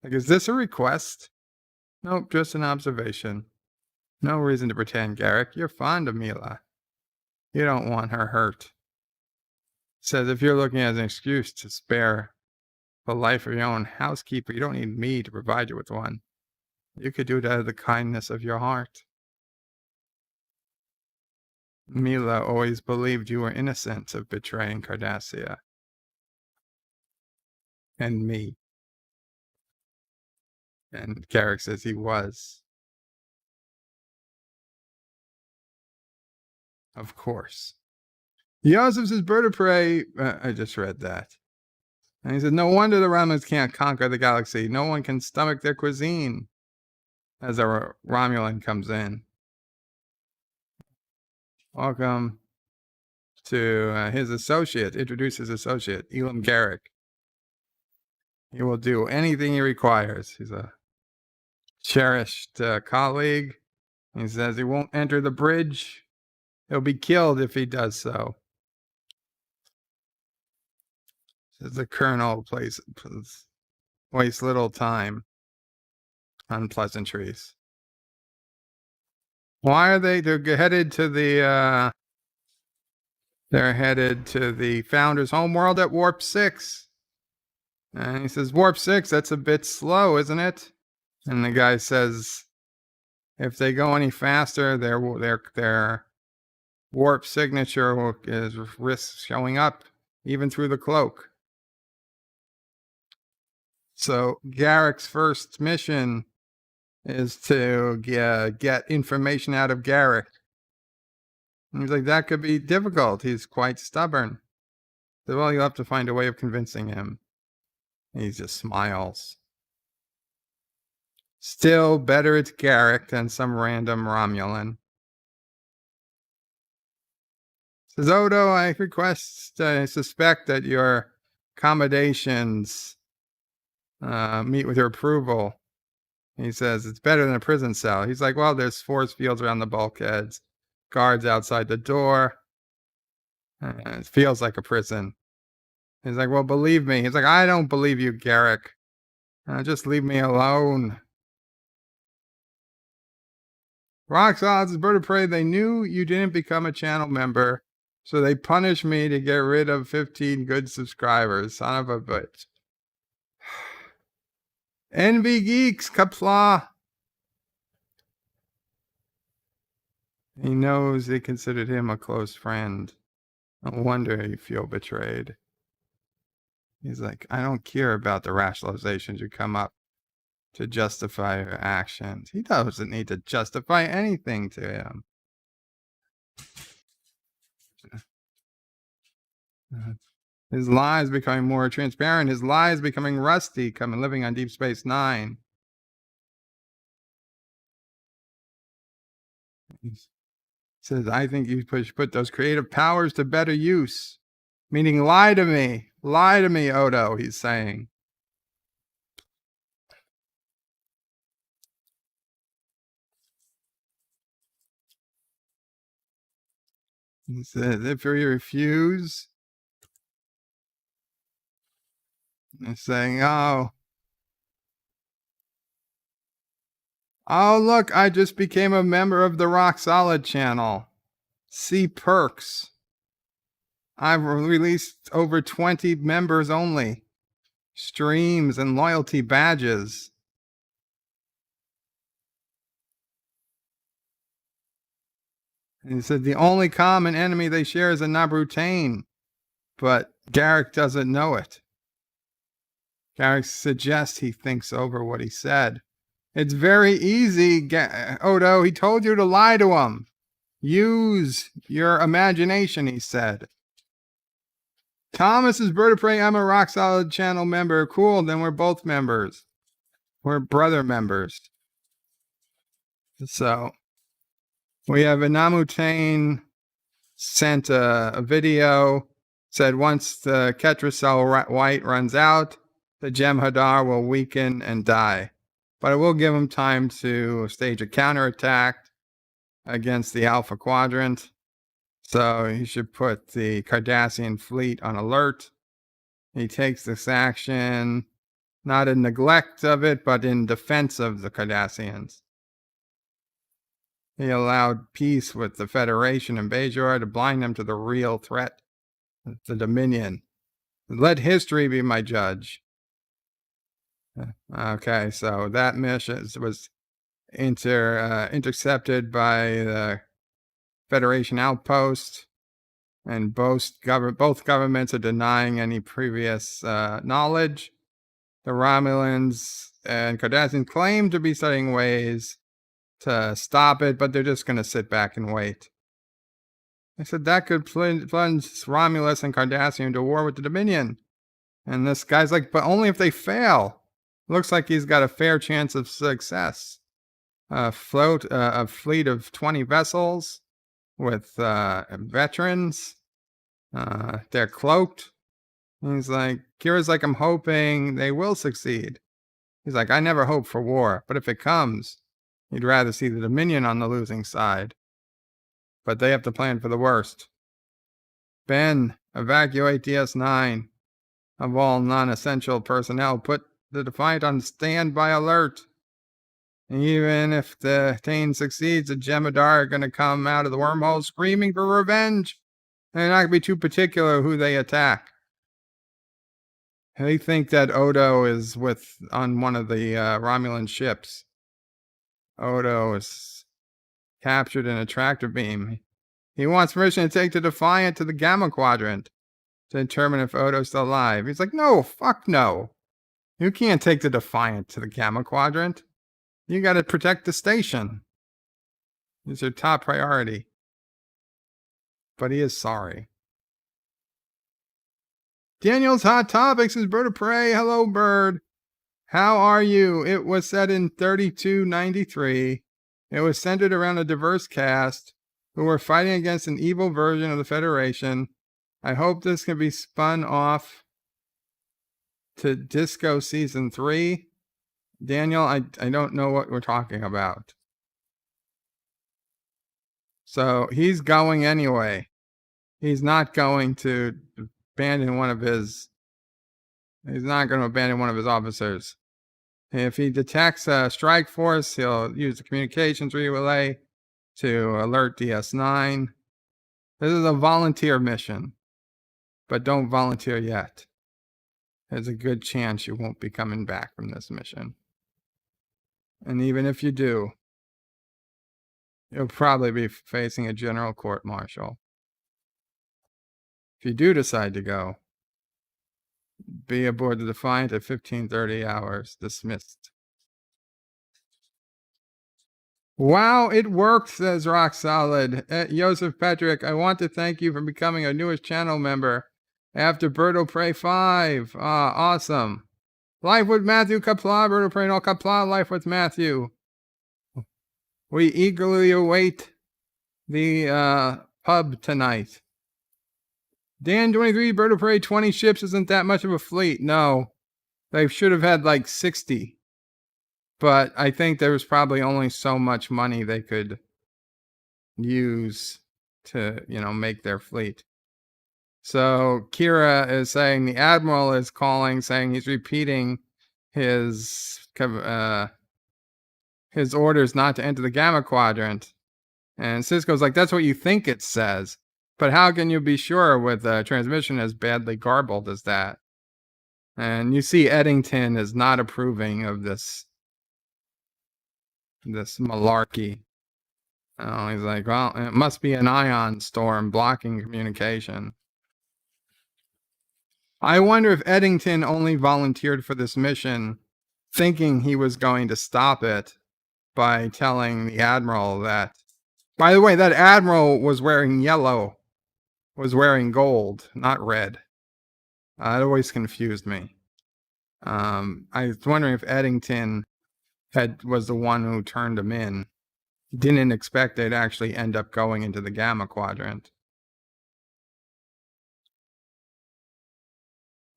Like, is this a request? Nope, just an observation. No reason to pretend, Garak. You're fond of Mila. You don't want her hurt. Says if you're looking as an excuse to spare the life of your own housekeeper, you don't need me to provide you with one. You could do it out of the kindness of your heart. Mila always believed you were innocent of betraying Cardassia. And me. And Garak says he was. Of course. Yosef says bird of prey. I just read that. And he said, no wonder the Romulans can't conquer the galaxy. No one can stomach their cuisine. As a Romulan comes in. Welcome to his associate. Introduce his associate, Elam Garak. He will do anything he requires. He's a cherished colleague. He says he won't enter the bridge. He'll be killed if he does so. Says the colonel wastes little time on pleasantries. Why are they're headed to the they're headed to the Founder's homeworld at Warp 6. And he says, Warp 6, that's a bit slow, isn't it? And the guy says, if they go any faster, their warp signature is risk showing up, even through the cloak. So Garak's first mission is to get information out of Garak. And he's like, that could be difficult. He's quite stubborn. So, well, you'll have to find a way of convincing him. And he just smiles. Still, better it's Garak than some random Romulan. Says, Odo, I suspect that your accommodations meet with your approval. He says, it's better than a prison cell. He's like, well, there's force fields around the bulkheads, guards outside the door. It feels like a prison. He's like, well, believe me. He's like, I don't believe you, Garak. Just leave me alone. Rock Solids is bird of prey. They knew you didn't become a channel member, so they punished me to get rid of 15 good subscribers. Son of a bitch. Envy Geeks, Qapla. He knows they considered him a close friend. No wonder you feel betrayed. He's like, I don't care about the rationalizations you come up to justify your actions. He doesn't need to justify anything to him. His lies becoming more transparent. His lies becoming rusty, living on Deep Space Nine. He says, I think you should put those creative powers to better use. Meaning, lie to me. Lie to me, Odo, he's saying. He says, if you refuse, he's saying, oh, look, I just became a member of the Rock Solid channel. See perks. I've released over 20 members only. Streams and loyalty badges. And he said the only common enemy they share is a Nabrutane. But Garak doesn't know it. Garak suggests he thinks over what he said. It's very easy, Odo. He told you to lie to him. Use your imagination, he said. Thomas is Bird of Prey. I'm a Rock Solid channel member. Cool, then we're both members. We're brother members. So, we have a Namutane sent a video, said once the Ketracel white runs out, the Jem'Hadar will weaken and die. But it will give him time to stage a counterattack against the Alpha Quadrant. So he should put the Cardassian fleet on alert. He takes this action, not in neglect of it, but in defense of the Cardassians. He allowed peace with the Federation and Bajor to blind them to the real threat, the Dominion. Let history be my judge. Okay, so that mission was intercepted by the Federation outpost, and both governments are denying any previous knowledge. The Romulans and Cardassians claim to be studying ways to stop it, but they're just going to sit back and wait. I said that could plunge Romulus and Cardassian into war with the Dominion. And this guy's like, but only if they fail. Looks like he's got a fair chance of success. A fleet of 20 vessels with veterans. They're cloaked. He's like, Kira's like, I'm hoping they will succeed. He's like, I never hope for war, but if it comes, he'd rather see the Dominion on the losing side. But they have to plan for the worst. Ben, evacuate DS9. Of all non-essential personnel, put the Defiant on standby alert. Even if the Tane succeeds, the Jem'Hadar are going to come out of the wormhole screaming for revenge. They're not going to be too particular who they attack. They think that Odo is on one of the Romulan ships. Odo is captured in a tractor beam. He wants permission to take the Defiant to the Gamma Quadrant to determine if Odo's still alive. He's like, no, fuck no. You can't take the Defiant to the Gamma Quadrant. You got to protect the station. It's your top priority. But he is sorry. Daniel's Hot Topics is Bird of Prey. Hello, Bird. How are you? It was set in 3293. It was centered around a diverse cast who were fighting against an evil version of the Federation. I hope this can be spun off to Disco Season 3. Daniel, I don't know what we're talking about. So he's going anyway. He's not going to abandon one of his... He's not going to abandon one of his officers. If he detects a strike force, he'll use the communications relay to alert DS9. This is a volunteer mission. But don't volunteer yet. There's a good chance you won't be coming back from this mission. And even if you do, you'll probably be facing a general court-martial. If you do decide to go, be aboard the Defiant at 15:30 hours. Dismissed. Wow, it worked, says Rock Solid. Joseph Patrick, I want to thank you for becoming our newest channel member after Birdo Prey 5. Ah, awesome. Life with Matthew Qapla, Birdo Prey and all Qapla, Life with Matthew. We eagerly await the pub tonight. Dan 23, Birdo Prey 20 ships isn't that much of a fleet. No, they should have had like 60. But I think there was probably only so much money they could use to, make their fleet. So Kira is saying the Admiral is calling, saying he's repeating his orders not to enter the Gamma Quadrant. And Cisco's like, that's what you think it says. But how can you be sure with a transmission as badly garbled as that? And you see Eddington is not approving of this malarkey. Oh, he's like, well, it must be an ion storm blocking communication. I wonder if Eddington only volunteered for this mission thinking he was going to stop it by telling the Admiral that, by the way, that Admiral was wearing yellow, was wearing gold, not red. It always confused me. I was wondering if Eddington was the one who turned him in. Didn't expect they'd actually end up going into the Gamma Quadrant.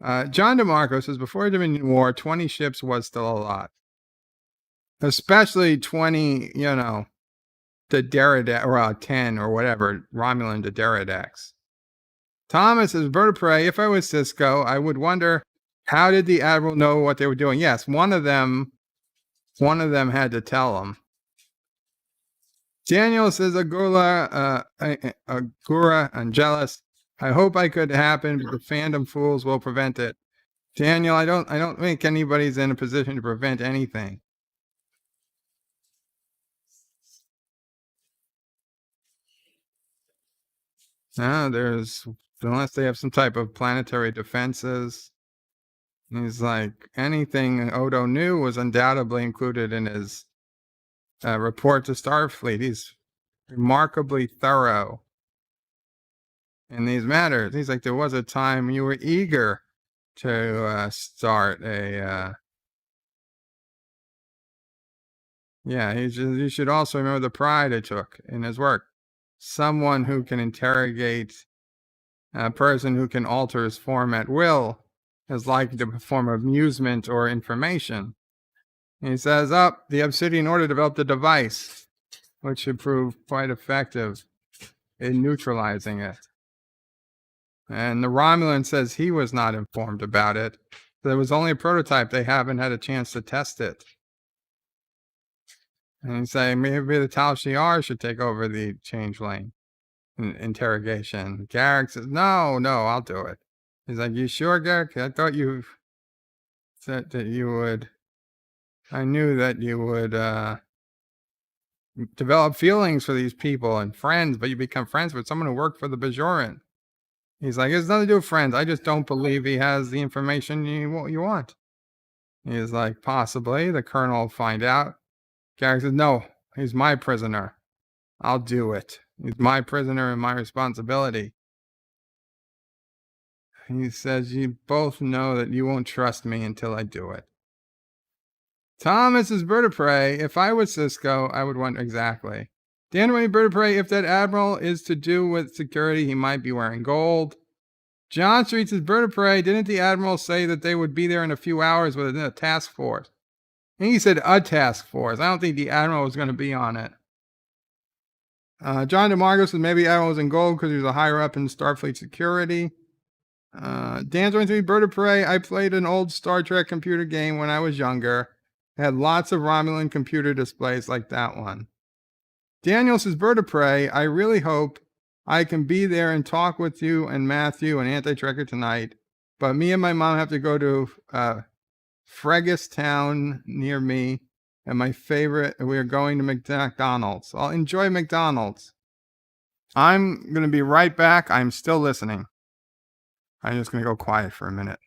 John DeMarco says, before Dominion War, 20 ships was still a lot. Especially 20, the Derridex, or 10 or whatever, Romulan to Derridex. Thomas says, Bird of Prey, if I was Cisco, I would wonder, how did the Admiral know what they were doing? Yes, one of them had to tell them. Daniel says, Agura Angelus, I hope I could happen, but the fandom fools will prevent it. Daniel, I don't think anybody's in a position to prevent anything. Unless they have some type of planetary defenses. He's like, anything Odo knew was undoubtedly included in his report to Starfleet. He's remarkably thorough in these matters. He's like, there was a time you were eager to start a... you should also remember the pride it took in his work. Someone who can interrogate a person who can alter his form at will is likely to perform amusement or information. He says, the Obsidian Order developed a device which should prove quite effective in neutralizing it. And the Romulan says he was not informed about it. There was only a prototype. They haven't had a chance to test it. And he's saying maybe the Tal Shiar should take over the changeling interrogation. Garak says, no, I'll do it. He's like, you sure, Garak? I thought you said that you would. I knew that you would develop feelings for these people and friends, but you become friends with someone who worked for the Bajoran. He's like, it's nothing to do with friends. I just don't believe he has the information you want. He's like, possibly. The colonel will find out. Garak says, no, he's my prisoner. I'll do it. He's my prisoner and my responsibility. He says, you both know that you won't trust me until I do it. Thomas is Bird of Prey. If I was Cisco, I would wonder exactly. Dan Way, Bird of Prey, if that Admiral is to do with security, he might be wearing gold. John Street says, Bird of Prey, didn't the Admiral say that they would be there in a few hours with a task force? And he said a task force. I don't think the Admiral was going to be on it. John DeMarco says maybe Admiral was in gold because he was a higher up in Starfleet security. Dan 23, Bird of Prey, I played an old Star Trek computer game when I was younger. It had lots of Romulan computer displays like that one. Daniel says, Bird of Prey, I really hope I can be there and talk with you and Matthew and Anti-Trekker tonight, but me and my mom have to go to Fregus Town near me, and we are going to McDonald's. I'll enjoy McDonald's. I'm going to be right back. I'm still listening. I'm just going to go quiet for a minute.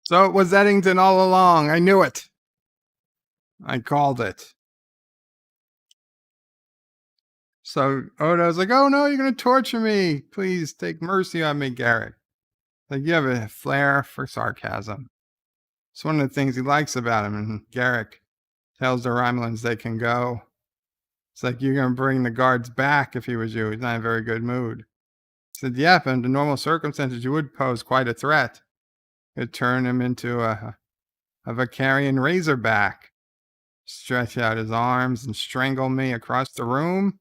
So it was Eddington all along. I knew it. I called it. So Odo's like, oh no, you're going to torture me. Please take mercy on me, Garak. Like, you have a flair for sarcasm. It's one of the things he likes about him. And Garak tells the Romulans they can go. It's like, you're going to bring the guards back if he was you. He's not in a very good mood. He said, yeah, but under normal circumstances, you would pose quite a threat. It'd turn him into a Vicarian razorback. Stretch out his arms and strangle me across the room.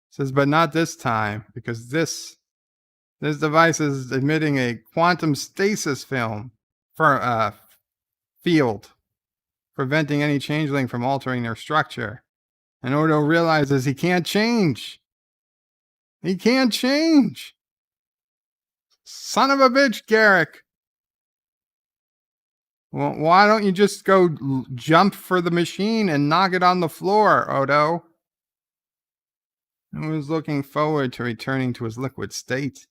Says, but not this time, because this device is emitting a quantum stasis film for field, preventing any changeling from altering their structure. And Odo realizes he can't change. He can't change. Son of a bitch, Garak. Well, why don't you just go jump for the machine and knock it on the floor, Odo? He was looking forward to returning to his liquid state.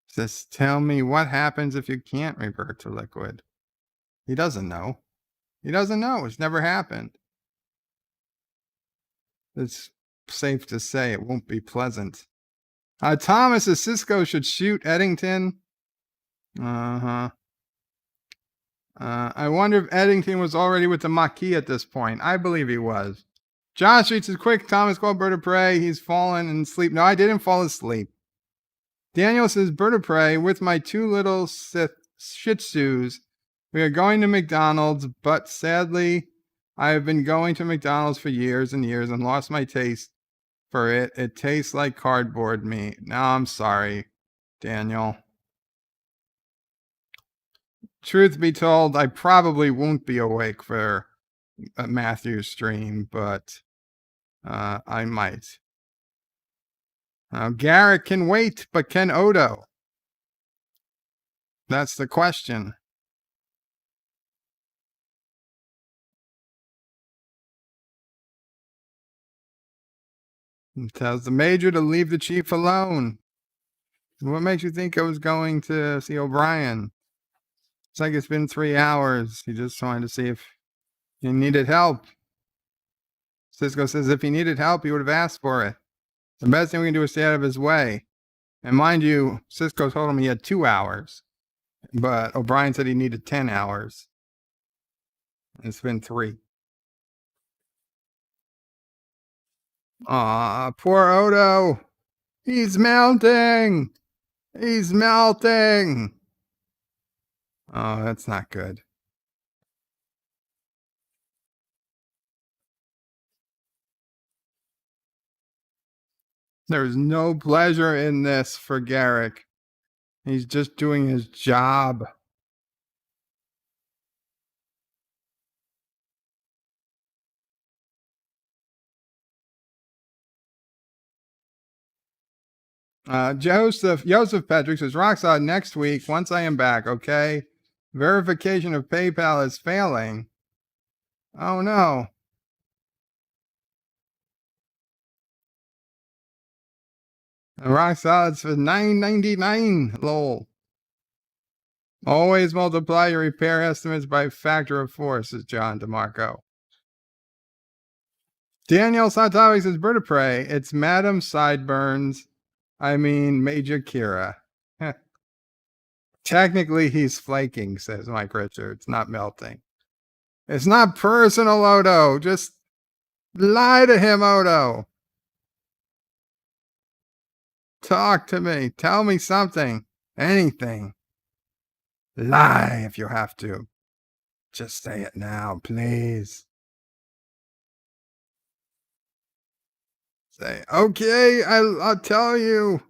Says, tell me what happens if you can't revert to liquid. He doesn't know. He doesn't know. It's never happened. It's safe to say it won't be pleasant. Thomas says Cisco should shoot Eddington. I wonder if Eddington was already with the Maquis at this point. I believe he was. John Street says, quick, Thomas called Bird of Prey. He's fallen and asleep. No, I didn't fall asleep. Daniel says, Bird of Prey, with my two little Shih Tzus, we are going to McDonald's, but sadly, I have been going to McDonald's for years and years and lost my taste for it. It tastes like cardboard meat. No, I'm sorry, Daniel. Truth be told, I probably won't be awake for Matthew's stream, but I might. Garak can wait, but can Odo? That's the question. He tells the Major to leave the Chief alone. What makes you think I was going to see O'Brien? It's like it's been 3 hours. He just wanted to see if he needed help. Cisco says if he needed help, he would have asked for it. The best thing we can do is stay out of his way. And mind you, Cisco told him he had 2 hours. But O'Brien said he needed 10 hours. It's been 3. Aw, poor Odo. He's melting. He's melting. Oh, that's not good. There's no pleasure in this for Garak. He's just doing his job. Joseph Patrick says, Roxxon, next week, once I am back, okay? Verification of PayPal is failing. Oh, no. Rock Solid's for $9.99. Lol. Always multiply your repair estimates by a factor of 4, says John DeMarco. Daniel Santavi says, Bird of Prey, it's Madam Sideburns. I mean, Major Kira. Technically, he's flaking, says Mike Richards, not melting. It's not personal, Odo. Just lie to him, Odo. Talk to me. Tell me something. Anything. Lie if you have to. Just say it now, please. Say, okay, I'll tell you.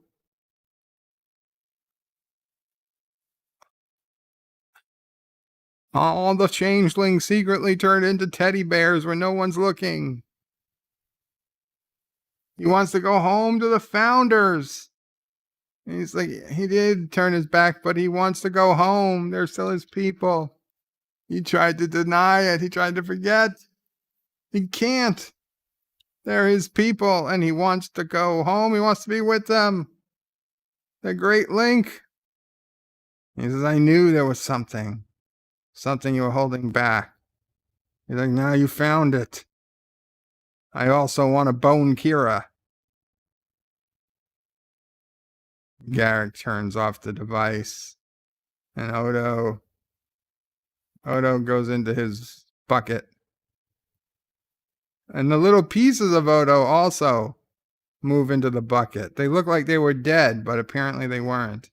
All the changelings secretly turned into teddy bears where no one's looking. He wants to go home to the founders. He's like, he did turn his back, but he wants to go home. They're still his people. He tried to deny it. He tried to forget. He can't. They're his people, and he wants to go home. He wants to be with them. The Great Link. He says, I knew there was something you were holding back. He's like, now you found it. I also want to bone Kira. Garak turns off the device, and Odo goes into his bucket. And the little pieces of Odo also move into the bucket. They look like they were dead, but apparently they weren't.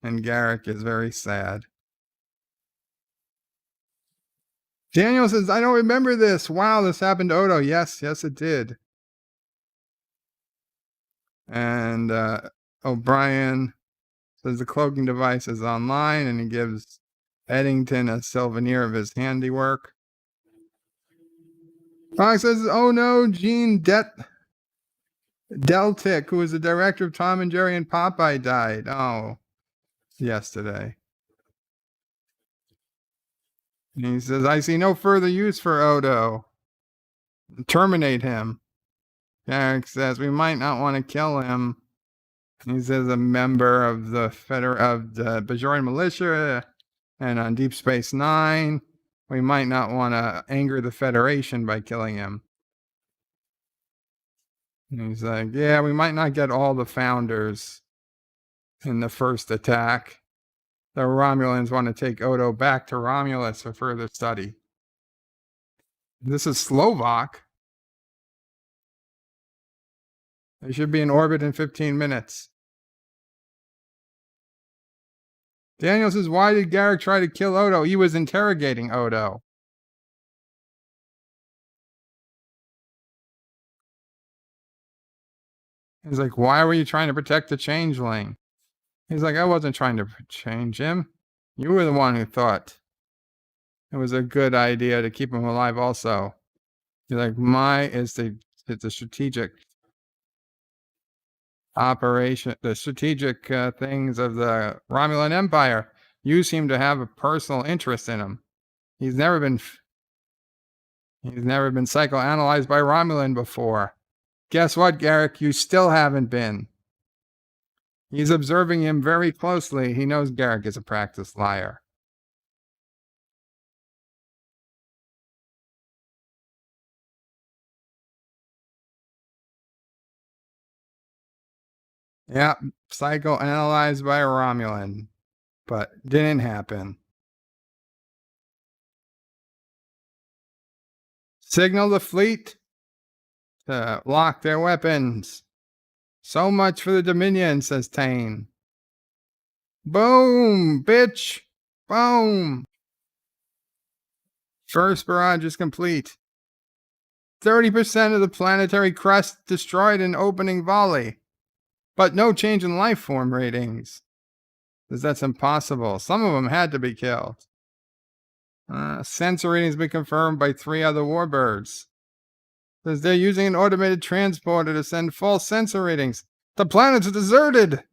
And Garak is very sad. Daniel says, I don't remember this. Wow, this happened to Odo. Yes, it did. And O'Brien says the cloaking device is online, and he gives Eddington a souvenir of his handiwork. Fox says, oh no, Gene Deltic, who was the director of Tom and Jerry and Popeye, died. Oh, yesterday. And he says, I see no further use for Odo. Terminate him. Garak says, we might not want to kill him. He says, a member of the Bajorian militia and on Deep Space Nine. We might not want to anger the Federation by killing him. And he's like, yeah, we might not get all the founders in the first attack. The Romulans want to take Odo back to Romulus for further study. This is Slovak. They should be in orbit in 15 minutes. Daniel says, why did Garak try to kill Odo? He was interrogating Odo. He's like, why were you trying to protect the changeling? He's like, I wasn't trying to change him. You were the one who thought it was a good idea to keep him alive also. You're like, it's the strategic operation, the strategic things of the Romulan Empire. You seem to have a personal interest in him. He's never been psychoanalyzed by Romulan before. Guess what, Garak? You still haven't been. He's observing him very closely. He knows Garak is a practiced liar. Yeah, psychoanalyzed by a Romulan, but didn't happen. Signal the fleet to lock their weapons. So much for the Dominion, says Tane. Boom, bitch. Boom. First barrage is complete. 30% of the planetary crust destroyed in opening volley. But no change in life form ratings. Because that's impossible. Some of them had to be killed. Sensor readings been confirmed by 3 other warbirds. Says they're using an automated transporter to send false sensor readings. The planet's deserted.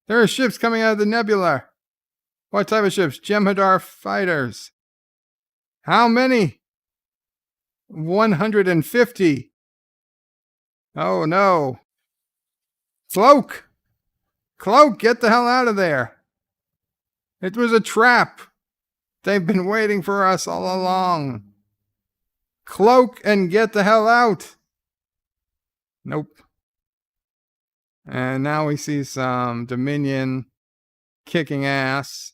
There are ships coming out of the nebula. What type of ships? Jem'Hadar fighters. How many? 150. Oh no. Cloak! Cloak, get the hell out of there. It was a trap. They've been waiting for us all along. Cloak and get the hell out. Nope. And now we see some Dominion kicking ass.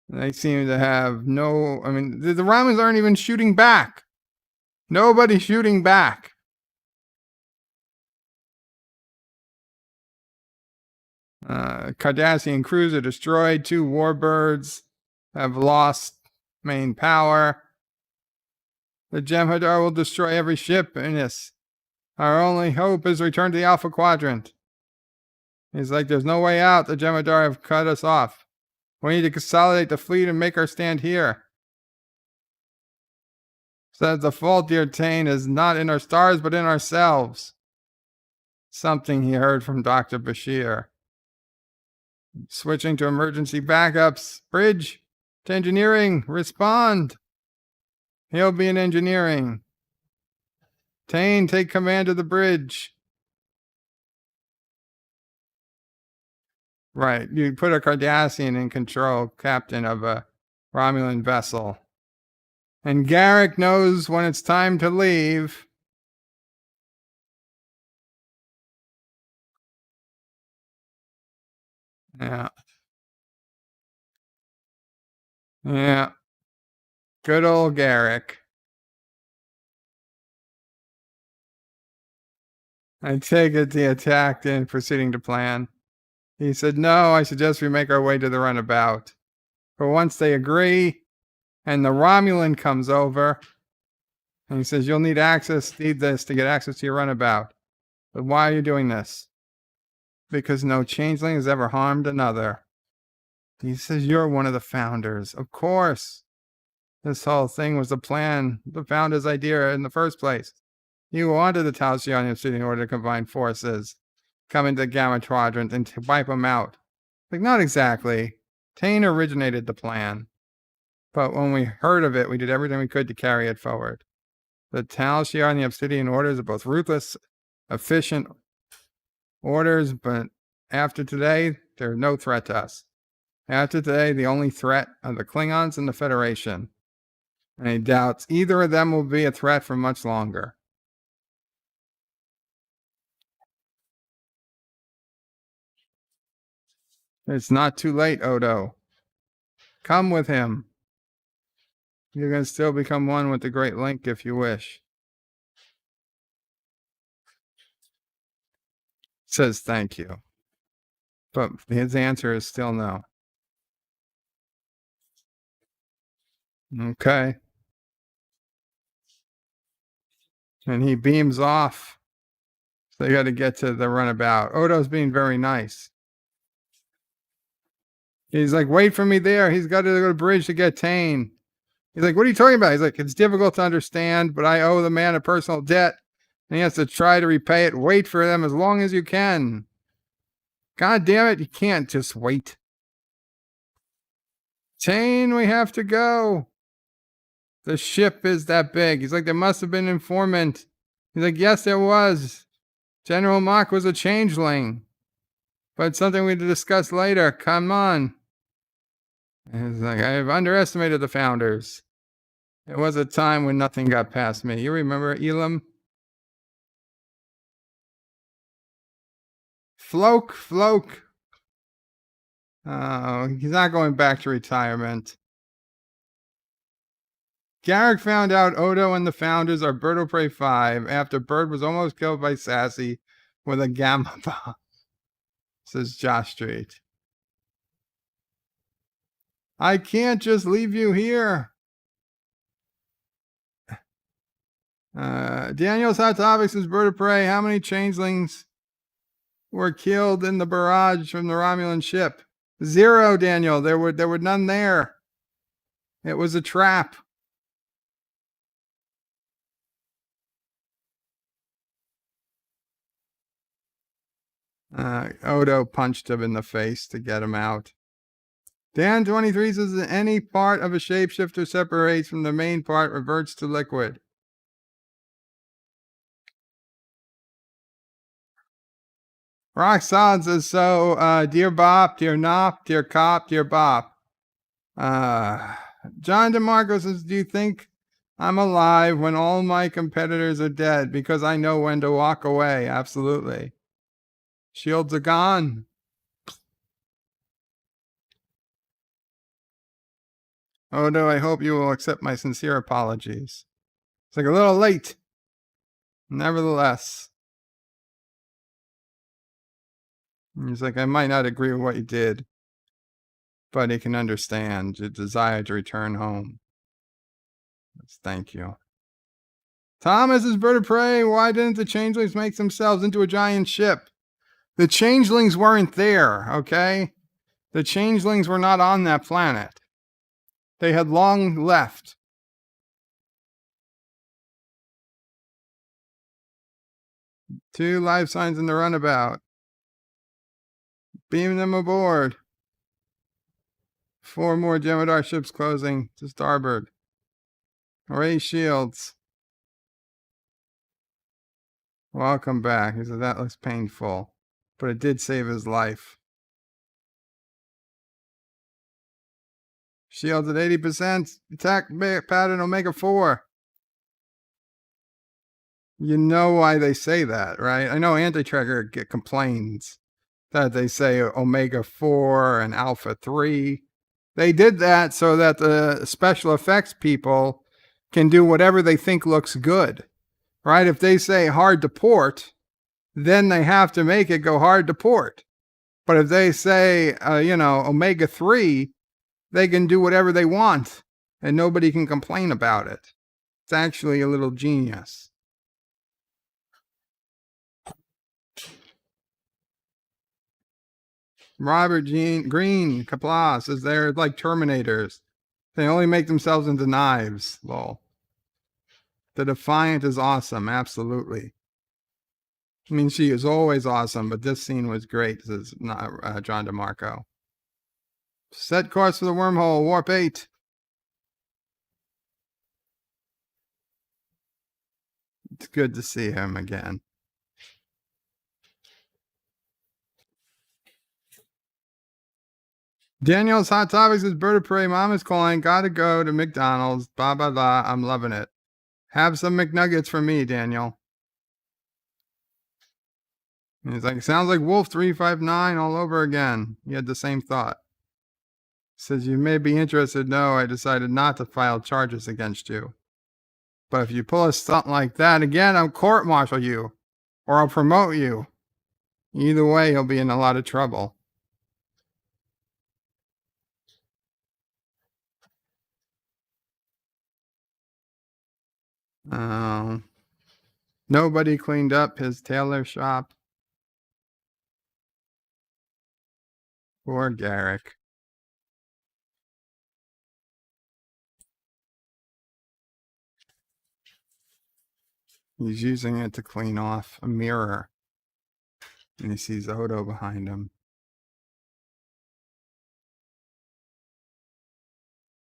They seem to have the Romulans aren't even shooting back. Nobody's shooting back. Cardassian cruiser destroyed. 2 warbirds have lost main power. The Jem'Hadar will destroy every ship in this. Our only hope is return to the Alpha Quadrant. He's like, there's no way out. The Jem'Hadar have cut us off. We need to consolidate the fleet and make our stand here. Says the fault, dear Tane, is not in our stars, but in ourselves. Something he heard from Dr. Bashir. Switching to emergency backups. Bridge to engineering. Respond. He'll be in engineering. Tane, take command of the bridge. Right. You put a Cardassian in control, captain of a Romulan vessel. And Garak knows when it's time to leave. Yeah. Yeah. Good old Garak. I take it the attack and proceeding to plan. He said, no, I suggest we make our way to the runabout. But once they agree, and the Romulan comes over, and he says, you'll need this to get access to your runabout. But why are you doing this? Because no changeling has ever harmed another. He says, you're one of the founders. Of course. This whole thing was the plan, the founders' idea in the first place. You wanted the Tal Shiar and the Obsidian Order to combine forces, come into the Gamma Quadrant, and to wipe them out. Like, not exactly. Tane originated the plan. But when we heard of it, we did everything we could to carry it forward. The Tal Shiar and the Obsidian Orders are both ruthless, efficient orders, but after today, they're no threat to us. After today, the only threat are the Klingons and the Federation. And he doubts either of them will be a threat for much longer. It's not too late, Odo. Come with him. You can still become one with the Great Link if you wish. Says thank you. But his answer is still no. Okay. And he beams off. So they got to get to the runabout. Odo's being very nice. He's like, wait for me there. He's got to go to the bridge to get Tane. He's like, what are you talking about? He's like, it's difficult to understand, but I owe the man a personal debt, and he has to try to repay it. Wait for them as long as you can. God damn it, you can't just wait. Tane, we have to go. The ship is that big. He's like, there must have been an informant. He's like, yes, there was. General Mock was a changeling. But it's something we discuss later. Come on. And he's like, I've underestimated the founders. It was a time when nothing got past me. You remember Elam? Floke. Oh, he's not going back to retirement. Garak found out Odo and the founders are Bird of Prey 5 after Bird was almost killed by Sassy with a gamma bomb. Says Josh Street. I can't just leave you here. Daniel's hot topics is Bird of Prey. How many changelings were killed in the barrage from the Romulan ship? 0, Daniel. There were none there. It was a trap. Odo punched him in the face to get him out. Dan 23 says that any part of a shapeshifter separates from the main part reverts to liquid. Roxanne says so. Dear Bop, dear Nop, dear Cop, dear Bop. John DeMarco says, do you think I'm alive when all my competitors are dead? Because I know when to walk away. Absolutely. Shields are gone. Odo, I hope you will accept my sincere apologies. It's like a little late. Nevertheless. He's like, I might not agree with what you did, but he can understand your desire to return home. Yes, thank you. Thomas is Bird of Prey. Why didn't the changelings make themselves into a giant ship? The changelings weren't there, okay? The changelings were not on that planet. They had long left. Two life signs in the runabout. Beam them aboard. 4 more Jemadar ships closing to starboard. Ray Shields. Welcome back. He said that looks painful, but it did save his life. Shields at 80%. Attack pattern Omega 4. You know why they say that, right? I know Anti-Tracker complains that they say Omega 4 and Alpha 3. They did that so that the special effects people can do whatever they think looks good, right? If they say hard to port, then they have to make it go hard to port. But if they say, Omega 3, they can do whatever they want and nobody can complain about it. It's actually a little genius. Robert Green, Qapla, says they're like Terminators. They only make themselves into knives. Lol. The Defiant is awesome, absolutely. I mean, she is always awesome, but this scene was great, says John DeMarco. Set course for the wormhole, warp 8. It's good to see him again. Daniel's Hot Topics is Bird of Prey. Mom is calling. Gotta go to McDonald's. Blah, blah, blah. I'm loving it. Have some McNuggets for me, Daniel. And he's like, sounds like Wolf 359 all over again. He had the same thought. Says, you may be interested. No, I decided not to file charges against you. But if you pull a stunt like that again, I'll court-martial you. Or I'll promote you. Either way, you'll be in a lot of trouble. Nobody cleaned up his tailor shop. Poor Garak. He's using it to clean off a mirror. And he sees Odo behind him.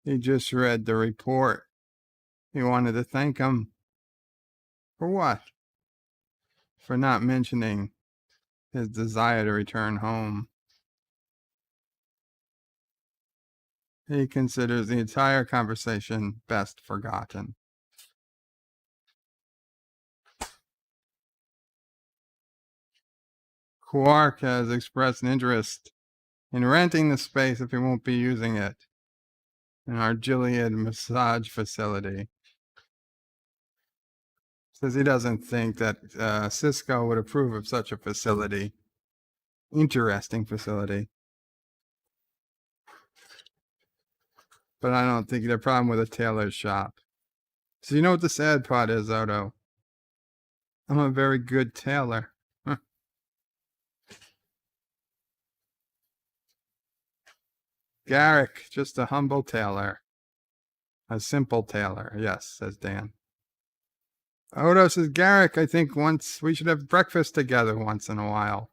He just read the report. He wanted to thank him. For what? For not mentioning his desire to return home. He considers the entire conversation best forgotten. Quark has expressed an interest in renting the space if he won't be using it in our Gilead massage facility. Says he doesn't think that Cisco would approve of such a facility. Interesting facility. But I don't think he'd have a problem with a tailor's shop. So you know what the sad part is, Odo? I'm a very good tailor. Garak, just a humble tailor. A simple tailor, yes, says Dan. Odo says, Garak, I think we should have breakfast together once in a while.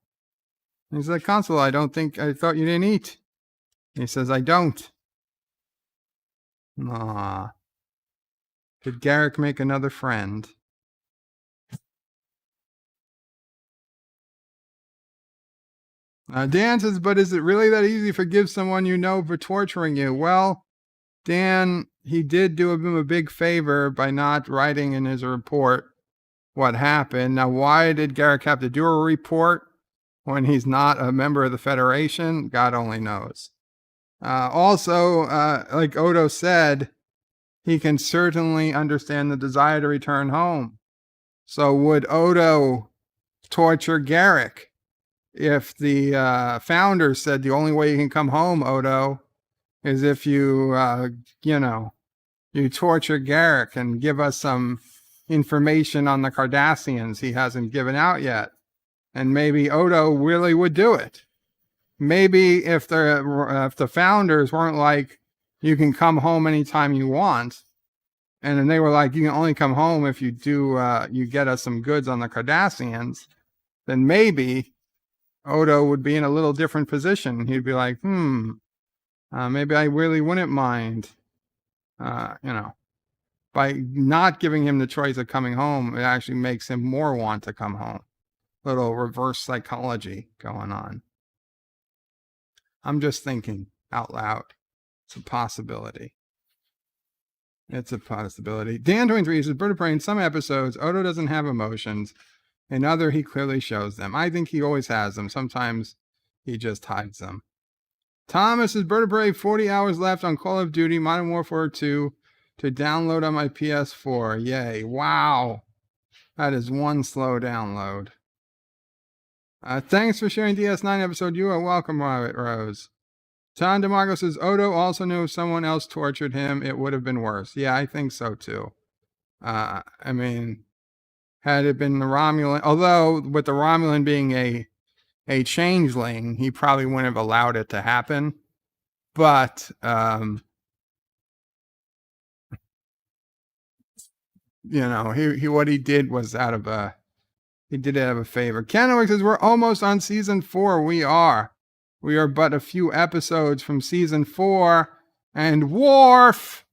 And he's like, Consul, I thought you didn't eat. And he says, I don't. Aw. Did Garak make another friend? Dan says, but is it really that easy to forgive someone you know for torturing you? Well, Dan, he did do him a big favor by not writing in his report what happened. Now, why did Garak have to do a report when he's not a member of the Federation? God only knows. Also, like Odo said, he can certainly understand the desire to return home. So would Odo torture Garak if the founder said the only way you can come home, Odo, is if you, you torture Garak and give us some information on the Cardassians he hasn't given out yet? And maybe Odo really would do it. Maybe if the founders weren't like, you can come home anytime you want, and then they were like, you can only come home if you you get us some goods on the Cardassians, then maybe Odo would be in a little different position. He'd be like, maybe I really wouldn't mind, by not giving him the choice of coming home, it actually makes him more want to come home. Little reverse psychology going on. I'm just thinking out loud. It's a possibility. It's a possibility. Dan23 says, Bird of Prey, in some episodes, Odo doesn't have emotions. In other, he clearly shows them. I think he always has them. Sometimes he just hides them. Thomas is Bird of Prey, 40 hours left on Call of Duty Modern Warfare 2 to download on my PS4. Yay. Wow. That is one slow download. Thanks for sharing DS9 episode. You are welcome, Robert Rose. Tom DeMarco says, Odo also knew if someone else tortured him, it would have been worse. Yeah, I think so too. I mean, had it been the Romulan, although with the Romulan being a changeling, he probably wouldn't have allowed it to happen. But, you know, he what he did was he did it out of a favor. Kennewick says, we're almost on season 4. We are but a few episodes from season 4, and Worf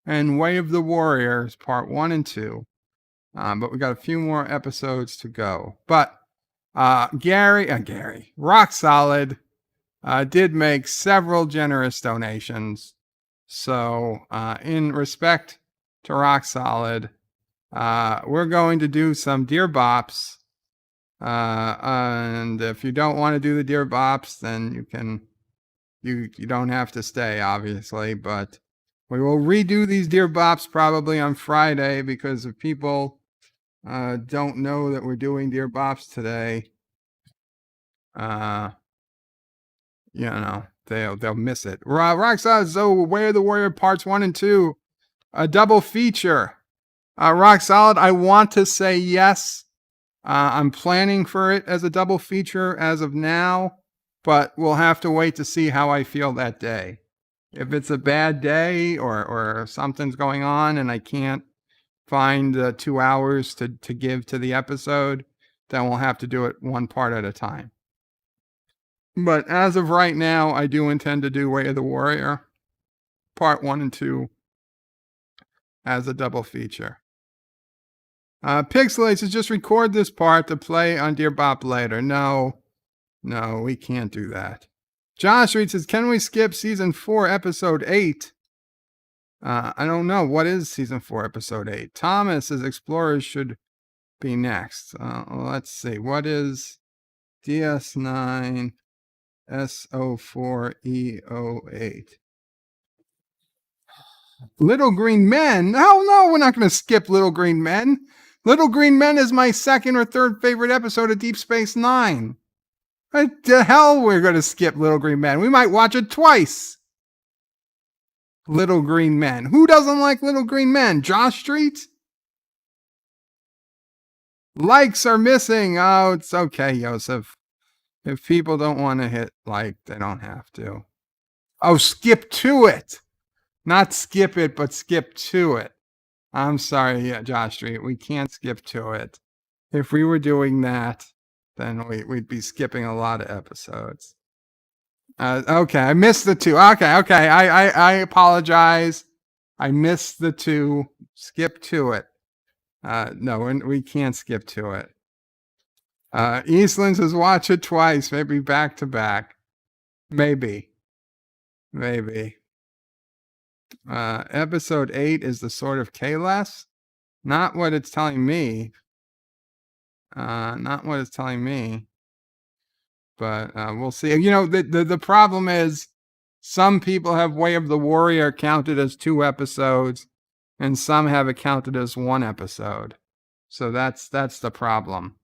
and Way of the Warriors, part 1 and 2. But we got a few more episodes to go. But Gary, Rock Solid, did make several generous donations. So in respect to Rock Solid, we're going to do some Dear Bops. And if you don't want to do the Dear Bops, then you don't have to stay, obviously. But we will redo these Dear Bops probably on Friday, because if people don't know that we're doing Dear Bops today, you know, they'll miss it. Rockstar, so Way of the Warrior parts 1 and 2, a double feature. Rock Solid, I want to say yes. I'm planning for it as a double feature as of now, but we'll have to wait to see how I feel that day. If it's a bad day or something's going on and I can't find 2 hours to give to the episode, then we'll have to do it one part at a time. But as of right now, I do intend to do Way of the Warrior, part 1 and 2, as a double feature. Pixelates says, just record this part to play on Dear Bop later. No, we can't do that. Josh Reed says, can we skip season 4, episode 8? I don't know. What is season 4, episode 8? Thomas says, Explorers should be next. Let's see. What is DS9 S03E21? Little Green Men? No, we're not going to skip Little Green Men. Little Green Men is my second or third favorite episode of Deep Space Nine. What the hell we're going to skip Little Green Men? We might watch it twice. Little Green Men. Who doesn't like Little Green Men? Josh Street? Likes are missing. Oh, it's okay, Joseph. If people don't want to hit like, they don't have to. Oh, skip to it. Not skip it, but skip to it. I'm sorry, Josh Street. We can't skip to it. If we were doing that, then we'd be skipping a lot of episodes. Okay, I missed the 2. Okay. I apologize. I missed the 2. Skip to it. No, we can't skip to it. Eastland says, watch it twice, maybe back to back. Maybe. Episode 8 is the Sword of Kalas. Not what it's telling me. But we'll see. You know, the problem is some people have Way of the Warrior counted as 2 episodes, and some have it counted as 1 episode. So that's the problem.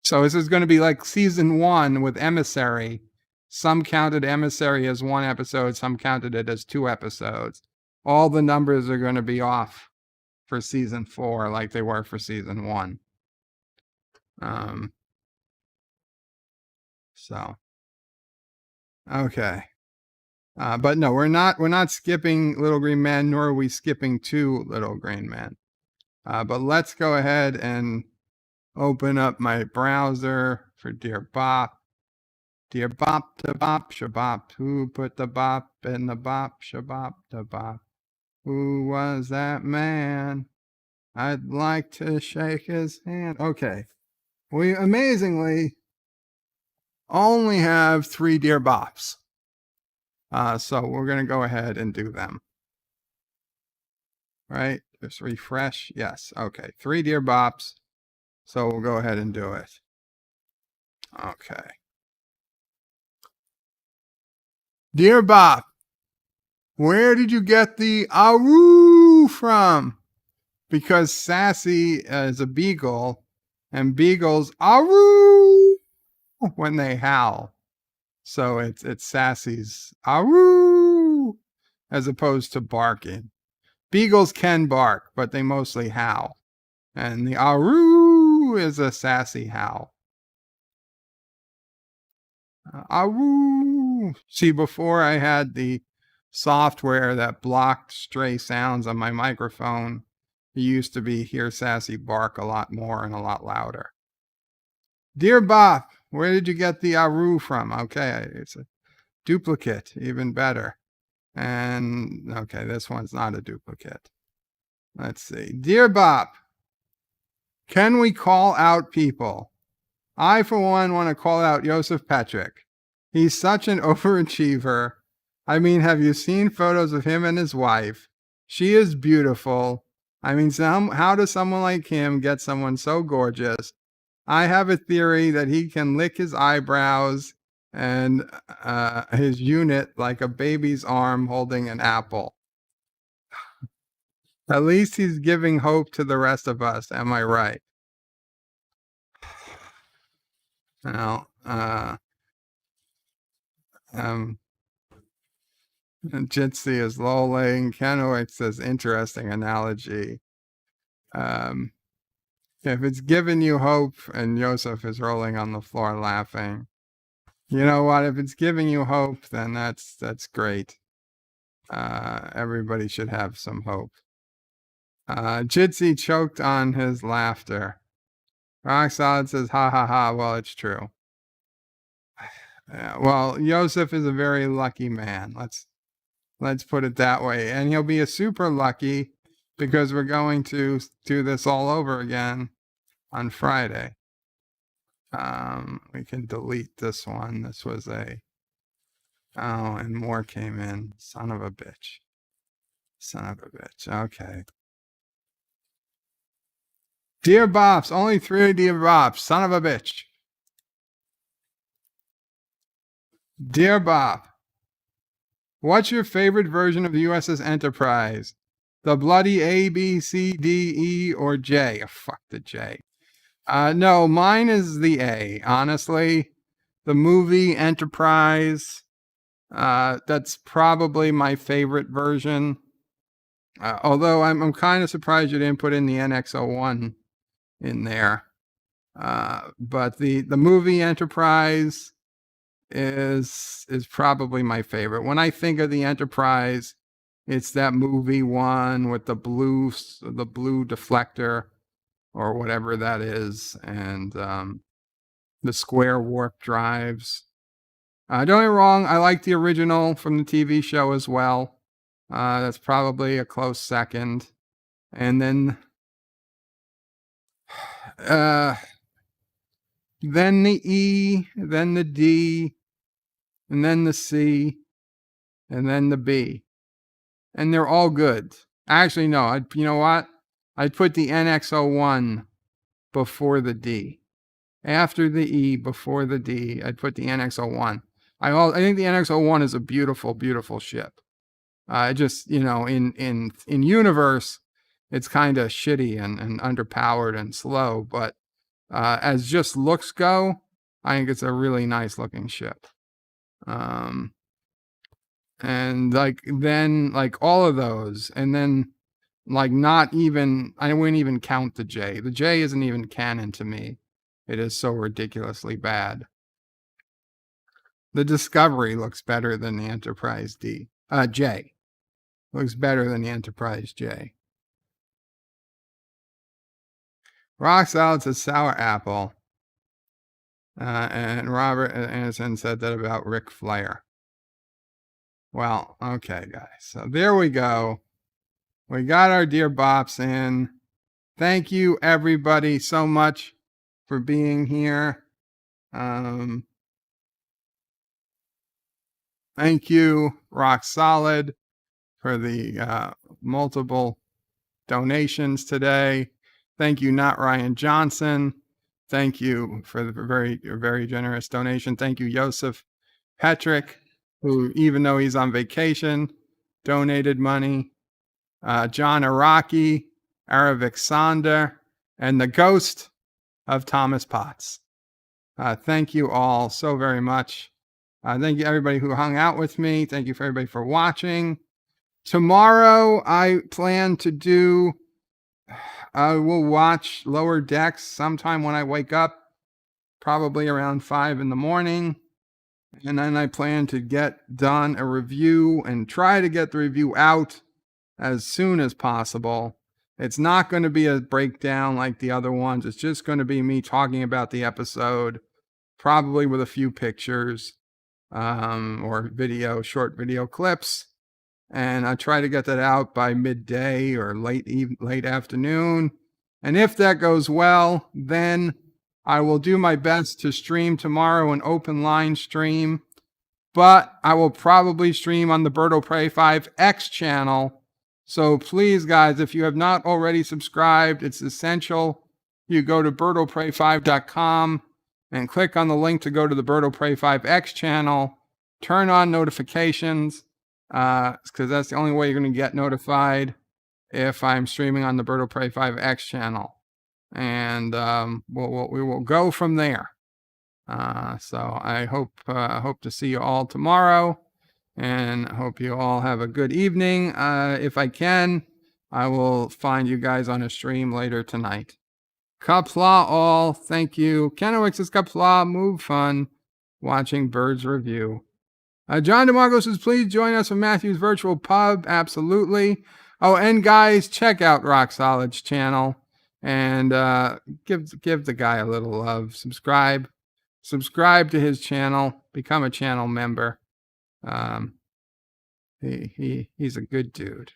So this is going to be like season 1 with Emissary. Some counted Emissary as 1 episode, some counted it as 2 episodes. All the numbers are going to be off for season 4 like they were for season 1. So okay. But no, we're not skipping Little Green Men, nor are we skipping 2 Little Green Men. But let's go ahead and open up my browser for Dear Bop. Dear Bop to Bop Shabop. Who put the bop in the bop Shabop to Bop? Who was that man? I'd like to shake his hand. Okay. We amazingly only have 3 Dear Bops. So we're going to go ahead and do them. Right? Just refresh. Yes. Okay. 3 Dear Bops. So we'll go ahead and do it. Okay. Dear Bop, where did you get the "awoo" from? Because Sassy is a beagle, and beagles "awoo" when they howl. So it's Sassy's "awoo" as opposed to barking. Beagles can bark, but they mostly howl. And the "awoo" is a sassy howl. Awoo. See, before I had the software that blocked stray sounds on my microphone, it used to be hear Sassy bark a lot more and a lot louder. Dear Bop, where did you get the "awoo" from? Okay, it's a duplicate, even better. And okay, this one's not a duplicate. Let's see. Dear Bop, can we call out people? I, for one, want to call out Joseph Patrick. He's such an overachiever. I mean, have you seen photos of him and his wife? She is beautiful. I mean, how does someone like him get someone so gorgeous? I have a theory that he can lick his eyebrows and his unit like a baby's arm holding an apple. At least he's giving hope to the rest of us. Am I right? Now, Jitsi is lolling. Kenowitz says, interesting analogy. If it's giving you hope, and Joseph is rolling on the floor laughing, you know what? If it's giving you hope, then that's great. Everybody should have some hope. Jitsi choked on his laughter. Rock Solid says, ha ha ha. Well, it's true. Well, Joseph is a very lucky man. Let's put it that way. And he'll be a super lucky because we're going to do this all over again on Friday. We can delete this one. This was oh, and more came in. Son of a bitch. Son of a bitch. Okay. Dear Bops, only 3 Dear Bops. Son of a bitch. Dear Bop, what's your favorite version of the USS Enterprise? The bloody A, B, C, D, E, or J? Oh, fuck the J. No, mine is the A, honestly. The movie Enterprise, that's probably my favorite version. Although I'm kind of surprised you didn't put in the NX-01 in there. But the movie Enterprise is probably my favorite. When I think of the Enterprise, it's that movie one with the blue deflector or whatever that is, and the square warp drives. Don't get me wrong, I like the original from the TV show as well. That's probably a close second. And then the E, then the D, and then the C, and then the B. And they're all good. Actually, no, you know what? I'd put the NX-01 before the D. After the E, before the D, I'd put the NX-01. I think the NX-01 is a beautiful, beautiful ship. Just, in universe, it's kind of shitty and underpowered and slow, but as just looks go, I think it's a really nice looking ship. And then all of those, and then not even, I wouldn't even count the J. The J isn't even canon to me. It is so ridiculously bad. The Discovery looks better than the Enterprise J. Looks better than the Enterprise J. Rock Solid says sour apple. And Robert Anderson said that about Ric Flair. Well, okay, guys. So there we go. We got our Dear Bops in. Thank you, everybody, so much for being here. Thank you, Rock Solid, for the multiple donations today. Thank you, Not Ryan Johnson. Thank you for the very generous donation. Thank you, Joseph Patrick, who, even though he's on vacation, donated money. John Araki, Aravik Sander, and the ghost of Thomas Potts. Thank you all so very much. Thank you, everybody who hung out with me. Thank you for everybody for watching. Tomorrow, I plan to do, I will watch Lower Decks sometime when I wake up, probably around 5 in the morning. And then I plan to get done a review and try to get the review out as soon as possible. It's not going to be a breakdown like the other ones. It's just going to be me talking about the episode, probably with a few pictures or short video clips. And I try to get that out by midday or late afternoon. And if that goes well, then I will do my best to stream tomorrow, an open line stream. But I will probably stream on the Bird of Prey 5X channel. So please, guys, if you have not already subscribed, it's essential you go to birdofprey5.com and click on the link to go to the Bird of Prey 5X channel. Turn on notifications, because that's the only way you're going to get notified if I'm streaming on the Bird of Prey 5X channel. And we will go from there. So I hope to see you all tomorrow, and hope you all have a good evening. If I can, I will find you guys on a stream later tonight. Qapla all, thank you. Kenowix says Qapla, move fun, watching Birds Review. John DeMarco says, please join us for Matthew's virtual pub. Absolutely. Oh, and guys, check out Rock Solid's channel and give the guy a little love. Subscribe to his channel. Become a channel member. He's a good dude.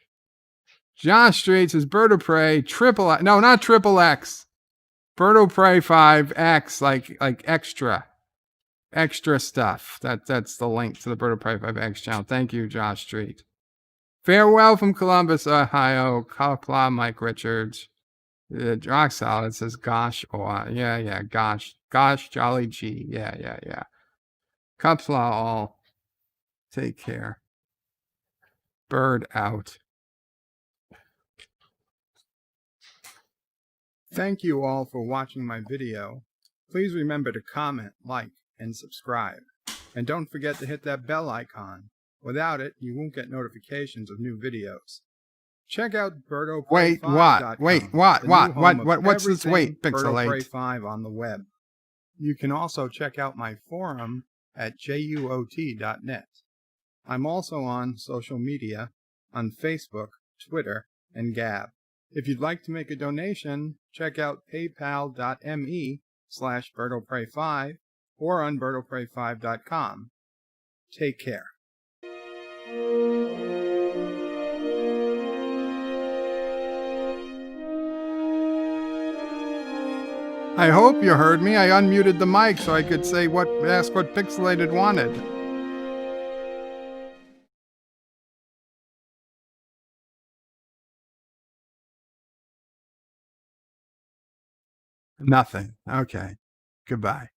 Josh Street says, Bird of Prey triple X. No, not triple X. Bird of Prey 5X, like extra stuff. That's the link to the Bird of Prey 5X channel. Thank you, Josh Street. Farewell from Columbus, Ohio. Qapla, Mike Richards. Rock Solid says, gosh, yeah, gosh, Jolly G. Yeah. Qapla all. Take care. Bird out. Thank you all for watching my video. Please remember to comment, like, and subscribe. And don't forget to hit that bell icon. Without it, you won't get notifications of new videos. Check out birdofprey5.com. What? What's this? Wait, Pixelate. Bird of Prey 5 on the web. You can also check out my forum at juot.net. I'm also on social media on Facebook, Twitter, and Gab. If you'd like to make a donation, check out paypal.me/birdofprey5 or on birdofprey5.com. Take care. I hope you heard me. I unmuted the mic so I could ask what Pixelated wanted. Nothing. Okay. Goodbye.